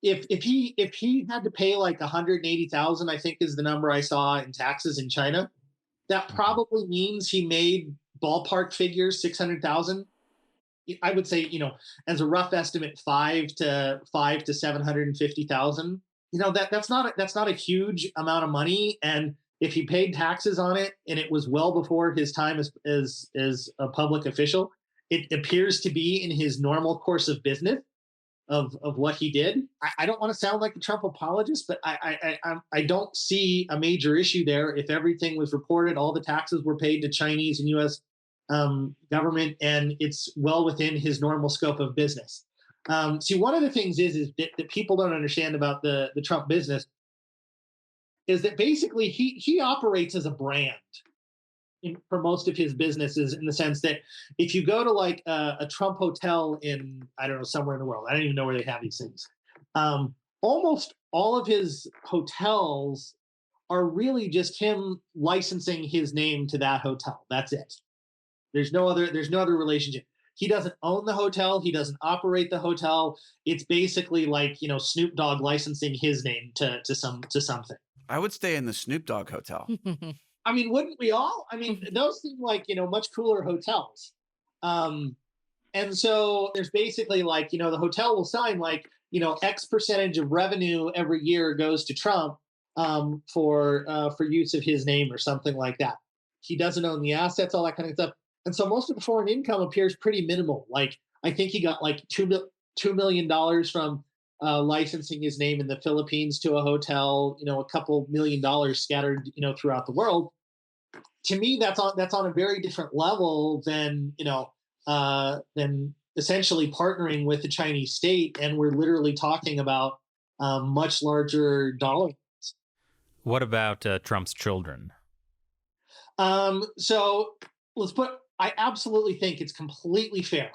if he had to pay like 180,000, I think is the number I saw, in taxes in China, that probably means he made, ballpark figures, 600,000. I would say, as a rough estimate, 5 to 750,000. That's not a huge amount of money, and if he paid taxes on it, and it was well before his time as a public official, it appears to be in his normal course of business of what he did. I don't want to sound like a Trump apologist, but I don't see a major issue there if everything was reported, all the taxes were paid to Chinese and U.S. government, and it's well within his normal scope of business. See, one of the things is that people don't understand about the Trump business is that basically he operates as a brand for most of his businesses, in the sense that if you go to like a Trump hotel in, I don't know, somewhere in the world, I don't even know where they have these things. Almost all of his hotels are really just him licensing his name to that hotel. That's it. There's no other relationship. He doesn't own the hotel. He doesn't operate the hotel. It's basically like, Snoop Dogg licensing his name to something. I would stay in the Snoop Dogg hotel. I mean, wouldn't we all? I mean, those seem like, much cooler hotels. And so there's basically like, the hotel will sign like, X percentage of revenue every year goes to Trump for use of his name or something like that. He doesn't own the assets, all that kind of stuff. And so most of the foreign income appears pretty minimal. Like, I think he got like $2 million from licensing his name in the Philippines to a hotel, a couple $1 million scattered, throughout the world. To me, that's on a very different level than essentially partnering with the Chinese state, and we're literally talking about much larger dollar. What about Trump's children? So I absolutely think it's completely fair,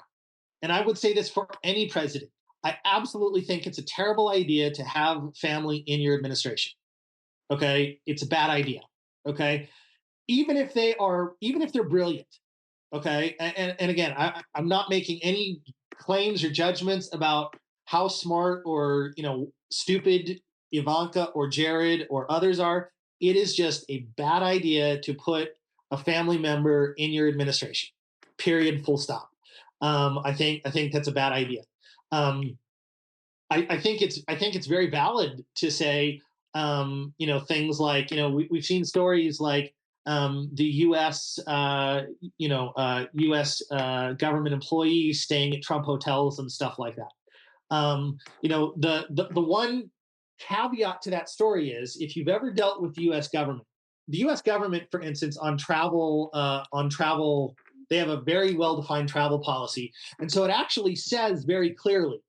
and I would say this for any president. I absolutely think it's a terrible idea to have family in your administration. Okay, it's a bad idea. Okay, even if they're brilliant. Okay, and again, I'm not making any claims or judgments about how smart or stupid Ivanka or Jared or others are. It is just a bad idea to put a family member in your administration. Period. Full stop. I think that's a bad idea. I think it's very valid to say things like we've seen stories like the U.S. U.S. Government employees staying at Trump hotels and stuff like that. The one caveat to that story is, if you've ever dealt with the U.S. government, for instance, on travel, they have a very well-defined travel policy, and so it actually says very clearly,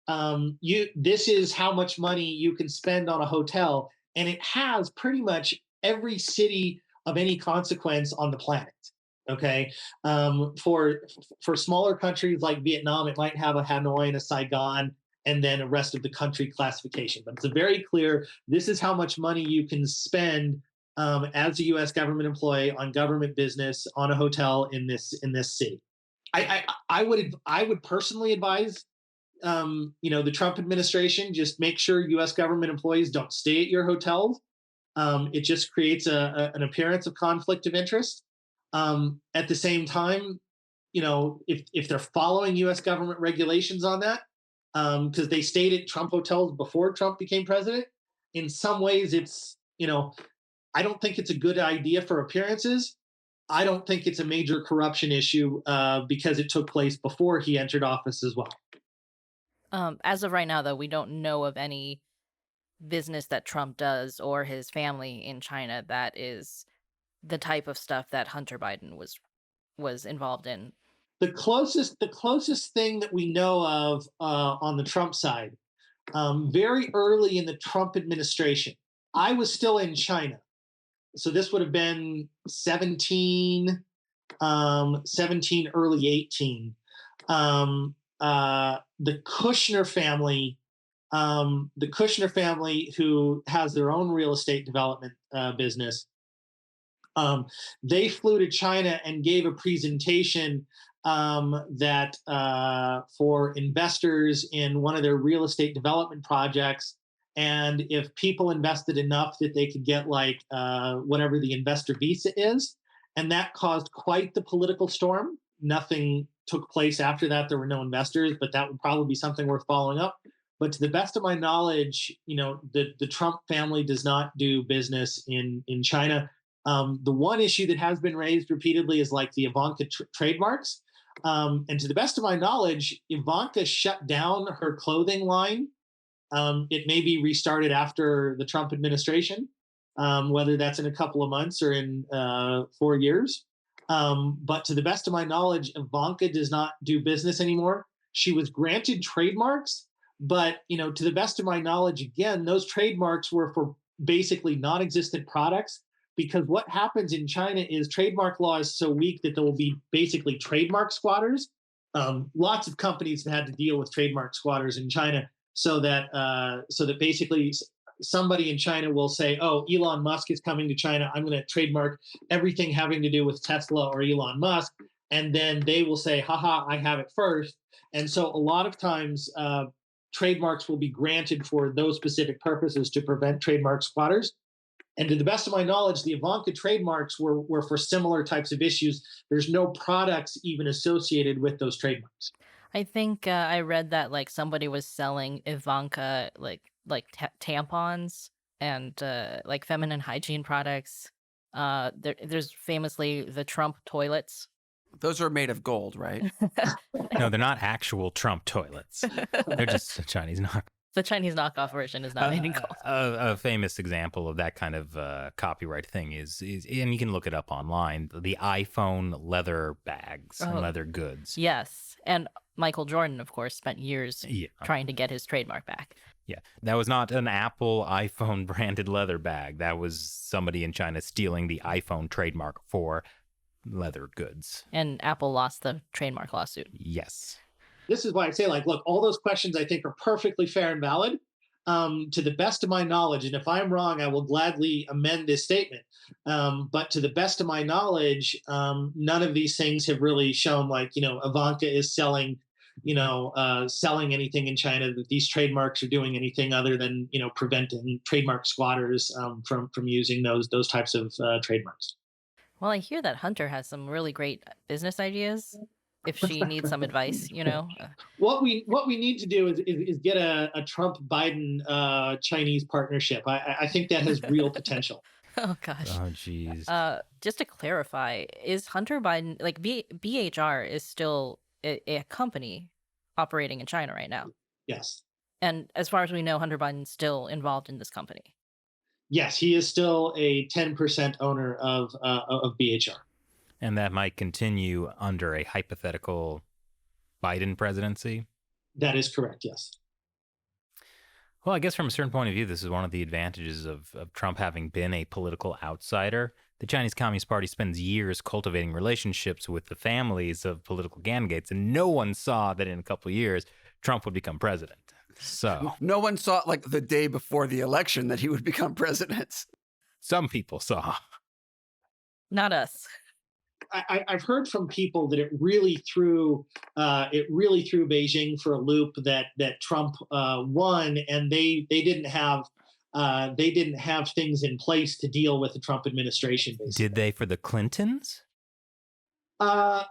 this is how much money you can spend on a hotel, and it has pretty much every city of any consequence on the planet. Okay, for smaller countries like Vietnam, it might have a Hanoi and a Saigon, and then a rest of the country classification. But it's a very clear, this is how much money you can spend as a U.S. government employee on government business on a hotel in this city. I would personally advise the Trump administration, just make sure U.S. government employees don't stay at your hotels. It just creates an appearance of conflict of interest. At the same time, if they're following U.S. government regulations on that, because they stayed at Trump hotels before Trump became president, in some ways it's, I don't think it's a good idea for appearances. I don't think it's a major corruption issue because it took place before he entered office as well. As of right now, though, we don't know of any business that Trump does or his family in China that is the type of stuff that Hunter Biden was involved in. The closest thing that we know of on the Trump side, very early in the Trump administration, I was still in China. So this would have been 17, early 18. The Kushner family, who has their own real estate development business, they flew to China and gave a presentation that for investors in one of their real estate development projects. And if people invested enough, that they could get like whatever the investor visa is. And that caused quite the political storm. Nothing took place after that. There were no investors, but that would probably be something worth following up. But to the best of my knowledge, the Trump family does not do business in China. The one issue that has been raised repeatedly is like the Ivanka trademarks. And to the best of my knowledge, Ivanka shut down her clothing line. It may be restarted after the Trump administration, whether that's in a couple of months or in 4 years. But to the best of my knowledge, Ivanka does not do business anymore. She was granted trademarks, but to the best of my knowledge, again, those trademarks were for basically non-existent products. Because what happens in China is trademark law is so weak that there will be basically trademark squatters. Lots of companies have had to deal with trademark squatters in China, so that basically somebody in China will say, "Oh, Elon Musk is coming to China. I'm going to trademark everything having to do with Tesla or Elon Musk," and then they will say, "Haha, I have it first." And so a lot of times, trademarks will be granted for those specific purposes to prevent trademark squatters. And to the best of my knowledge, the Ivanka trademarks were for similar types of issues. There's no products even associated with those trademarks. I think I read that like somebody was selling Ivanka tampons and like feminine hygiene products. There's famously the Trump toilets. Those are made of gold, right? No, they're not actual Trump toilets. They're just a Chinese knock. The Chinese knockoff version is not made in gold. A famous example of that kind of copyright thing is, and you can look it up online, the iPhone leather bags and leather goods. Yes, and Michael Jordan, of course, spent years Yeah. trying to get his trademark back. Yeah, that was not an Apple iPhone branded leather bag. That was somebody in China stealing the iPhone trademark for leather goods. And Apple lost the trademark lawsuit. Yes. This is why I say, like, look, all those questions I think are perfectly fair and valid, to the best of my knowledge. And if I'm wrong, I will gladly amend this statement. But to the best of my knowledge, none of these things have really shown, like, Ivanka is selling anything in China, that these trademarks are doing anything other than preventing trademark squatters from using those types of trademarks. Well, I hear that Hunter has some really great business ideas. If she needs some advice, What we need to do is get a Trump Biden Chinese partnership. I think that has real potential. Oh gosh. Oh, geez. Just to clarify, is Hunter Biden like BHR is still a company operating in China right now? Yes. And as far as we know, Hunter Biden's still involved in this company. Yes, he is still a 10% owner of BHR. And that might continue under a hypothetical Biden presidency? That is correct, yes. Well, I guess from a certain point of view, this is one of the advantages of Trump having been a political outsider. The Chinese Communist Party spends years cultivating relationships with the families of political candidates, and no one saw that in a couple of years, Trump would become president. So No one saw like the day before the election that he would become president. some people saw. Not us. I've heard from people that it really threw Beijing for a loop that Trump won, and they didn't have things in place to deal with the Trump administration. Basically. Did they for the Clintons? To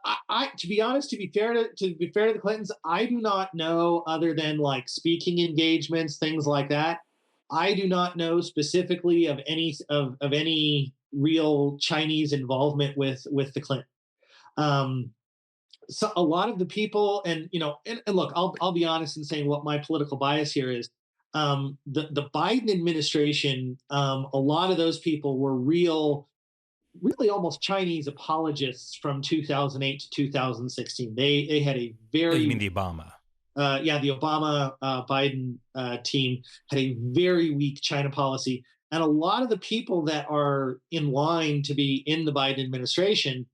be honest, to be fair to the Clintons, I do not know, other than like speaking engagements, things like that. I do not know specifically of any real Chinese involvement with the Clinton. So a lot of the people, and look, I'll be honest in saying what my political bias here is. The Biden administration, a lot of those people were really almost Chinese apologists from 2008 to 2016. They had a very. Oh, you mean the Obama? The Obama Biden team had a very weak China policy. And a lot of the people that are in line to be in the Biden administration,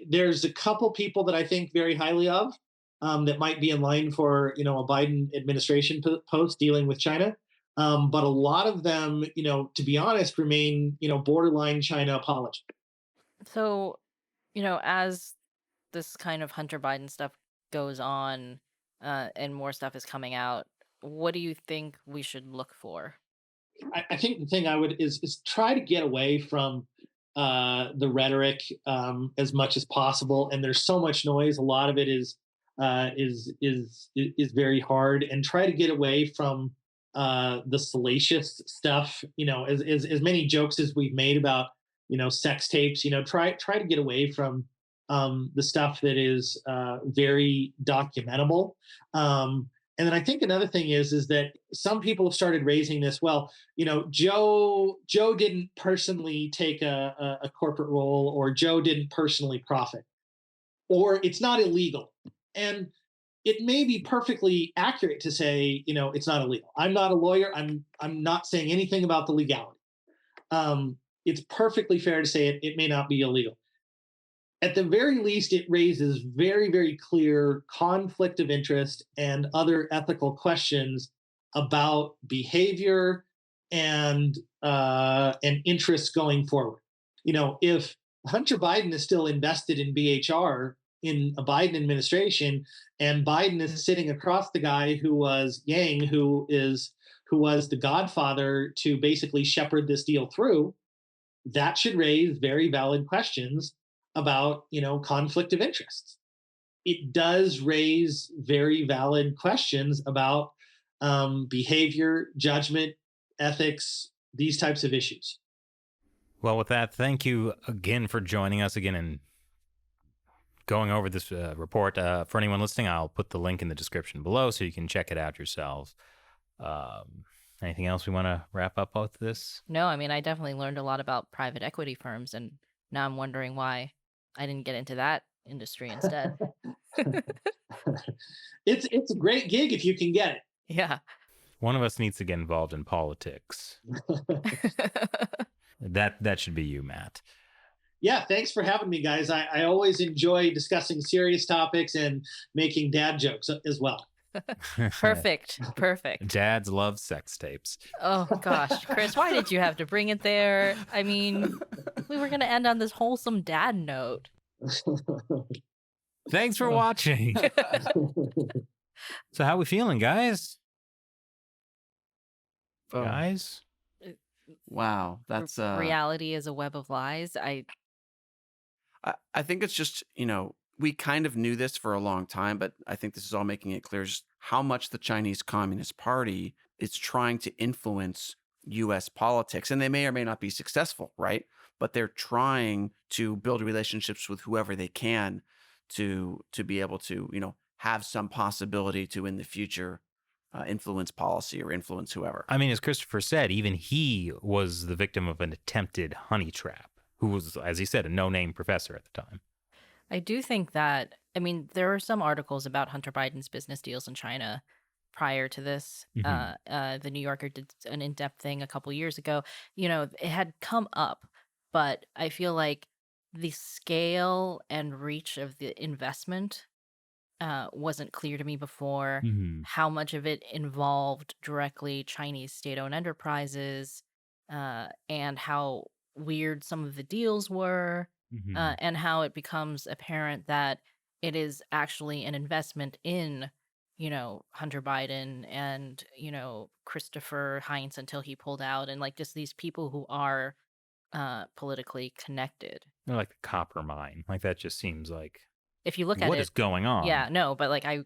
there's a couple people that I think very highly of that might be in line for, a Biden administration post dealing with China. But a lot of them, to be honest, remain, borderline China apologists. So, as this kind of Hunter Biden stuff goes on and more stuff is coming out, what do you think we should look for? I think the thing I would is try to get away from the rhetoric as much as possible. And there's so much noise. A lot of it is very hard. And try to get away from the salacious stuff. As many jokes as we've made about sex tapes. Try to get away from the stuff that is very documentable. And then I think another thing is that some people have started raising this. Well, Joe didn't personally take a corporate role, or Joe didn't personally profit, or it's not illegal. And it may be perfectly accurate to say, it's not illegal. I'm not a lawyer. I'm not saying anything about the legality. It's perfectly fair to say it may not be illegal. At the very least, it raises very, very clear conflict of interest and other ethical questions about behavior and interests going forward. If Hunter Biden is still invested in BHR in a Biden administration, and Biden is sitting across the guy who was Yang, who was the godfather to basically shepherd this deal through, that should raise very valid questions about conflict of interests. It does raise very valid questions about behavior, judgment, ethics, these types of issues. Well, with that, thank you again for joining us again and going over this report. For anyone listening, I'll put the link in the description below so you can check it out yourselves. Anything else we want to wrap up with this? No, I mean, I definitely learned a lot about private equity firms, and now I'm wondering why I didn't get into that industry instead. It's a great gig if you can get it. Yeah. One of us needs to get involved in politics. That should be you, Matt. Yeah, thanks for having me, guys. I always enjoy discussing serious topics and making dad jokes as well. Perfect. Dads love sex tapes. Oh, gosh. Chris, why did you have to bring it there? I mean, we were going to end on this wholesome dad note. Thanks for watching. So how we feeling, guys? Guys? Wow, that's reality is a web of lies. I think it's just, we kind of knew this for a long time, but I think this is all making it clear just how much the Chinese Communist Party is trying to influence U.S. politics. And they may or may not be successful, right? But they're trying to build relationships with whoever they can to be able to, have some possibility to, in the future, influence policy or influence whoever. I mean, as Christopher said, even he was the victim of an attempted honey trap, who was, as he said, a no-name professor at the time. I do think that, I mean, there are some articles about Hunter Biden's business deals in China prior to this. Mm-hmm. The New Yorker did an in-depth thing a couple years ago. It had come up, but I feel like the scale and reach of the investment wasn't clear to me before. Mm-hmm. How much of it involved directly Chinese state-owned enterprises, and how weird some of the deals were. Mm-hmm. And how it becomes apparent that it is actually an investment in, Hunter Biden and, Christopher Heinz until he pulled out, and like just these people who are politically connected. They're like the copper mine. Like that just seems like, if you look at what is going on? Yeah, no, but like I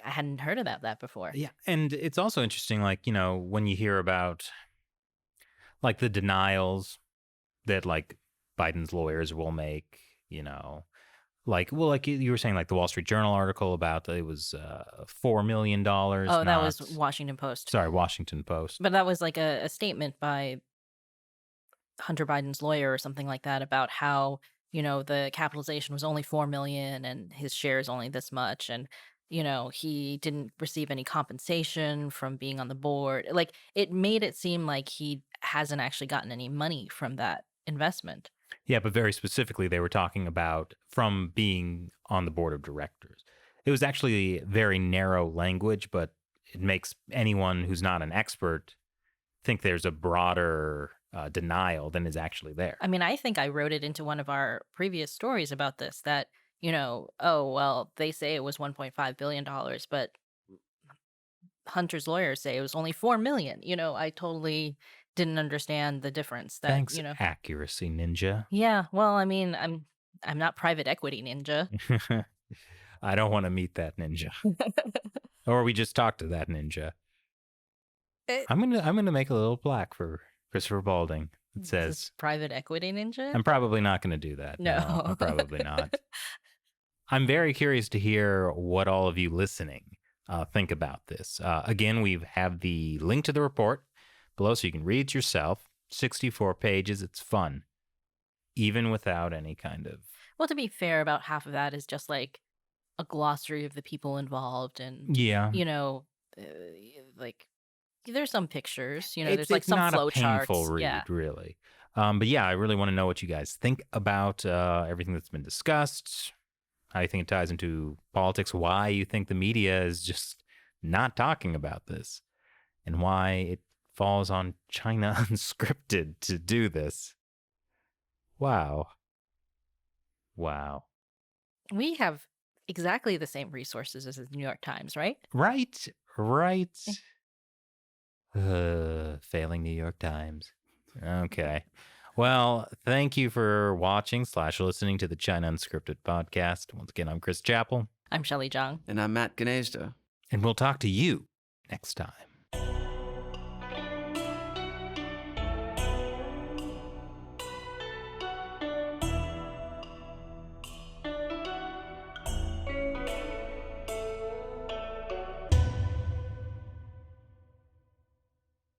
hadn't heard about that before. Yeah, and it's also interesting, like, when you hear about like the denials that like Biden's lawyers will make, like you were saying, like the Wall Street Journal article about it was $4 million. Oh, that was Washington Post. Sorry, Washington Post. But that was like a statement by Hunter Biden's lawyer or something like that about how, the capitalization was only 4 million and his shares only this much. And, he didn't receive any compensation from being on the board. Like it made it seem like he hasn't actually gotten any money from that investment. Yeah, but very specifically, they were talking about from being on the board of directors. It was actually very narrow language, but it makes anyone who's not an expert think there's a broader denial than is actually there. I mean, I think I wrote it into one of our previous stories about this, that, oh, well, they say it was $1.5 billion, but Hunter's lawyers say it was only 4 million. I totally didn't understand the difference. That, Thanks, accuracy ninja. Yeah, well, I mean, I'm not private equity ninja. I don't want to meet that ninja. Or we just talked to that ninja. I'm gonna make a little plaque for Christopher Balding. It says private equity ninja. I'm probably not going to do that. No, I'm probably not. I'm very curious to hear what all of you listening think about this. Again, we have the link to the report below so you can read it yourself. 64 pages. It's fun, even without any kind of. Well, to be fair, about half of that is just like a glossary of the people involved, and Yeah. uh, like there's some pictures. It's, There's like it's some not flow a painful charts. read, Yeah. really. But yeah, I really want to know what you guys think about everything that's been discussed, how you think it ties into politics, why you think the media is just not talking about this, and why it falls on China Unscripted to do this. Wow. Wow. We have exactly the same resources as the New York Times, right? Right. Failing New York Times. Okay. Well, thank you for watching / listening to the China Unscripted podcast. Once again, I'm Chris Chappell, I'm Shelley Zhang. And I'm Matt Gnezda. and we'll talk to you next time.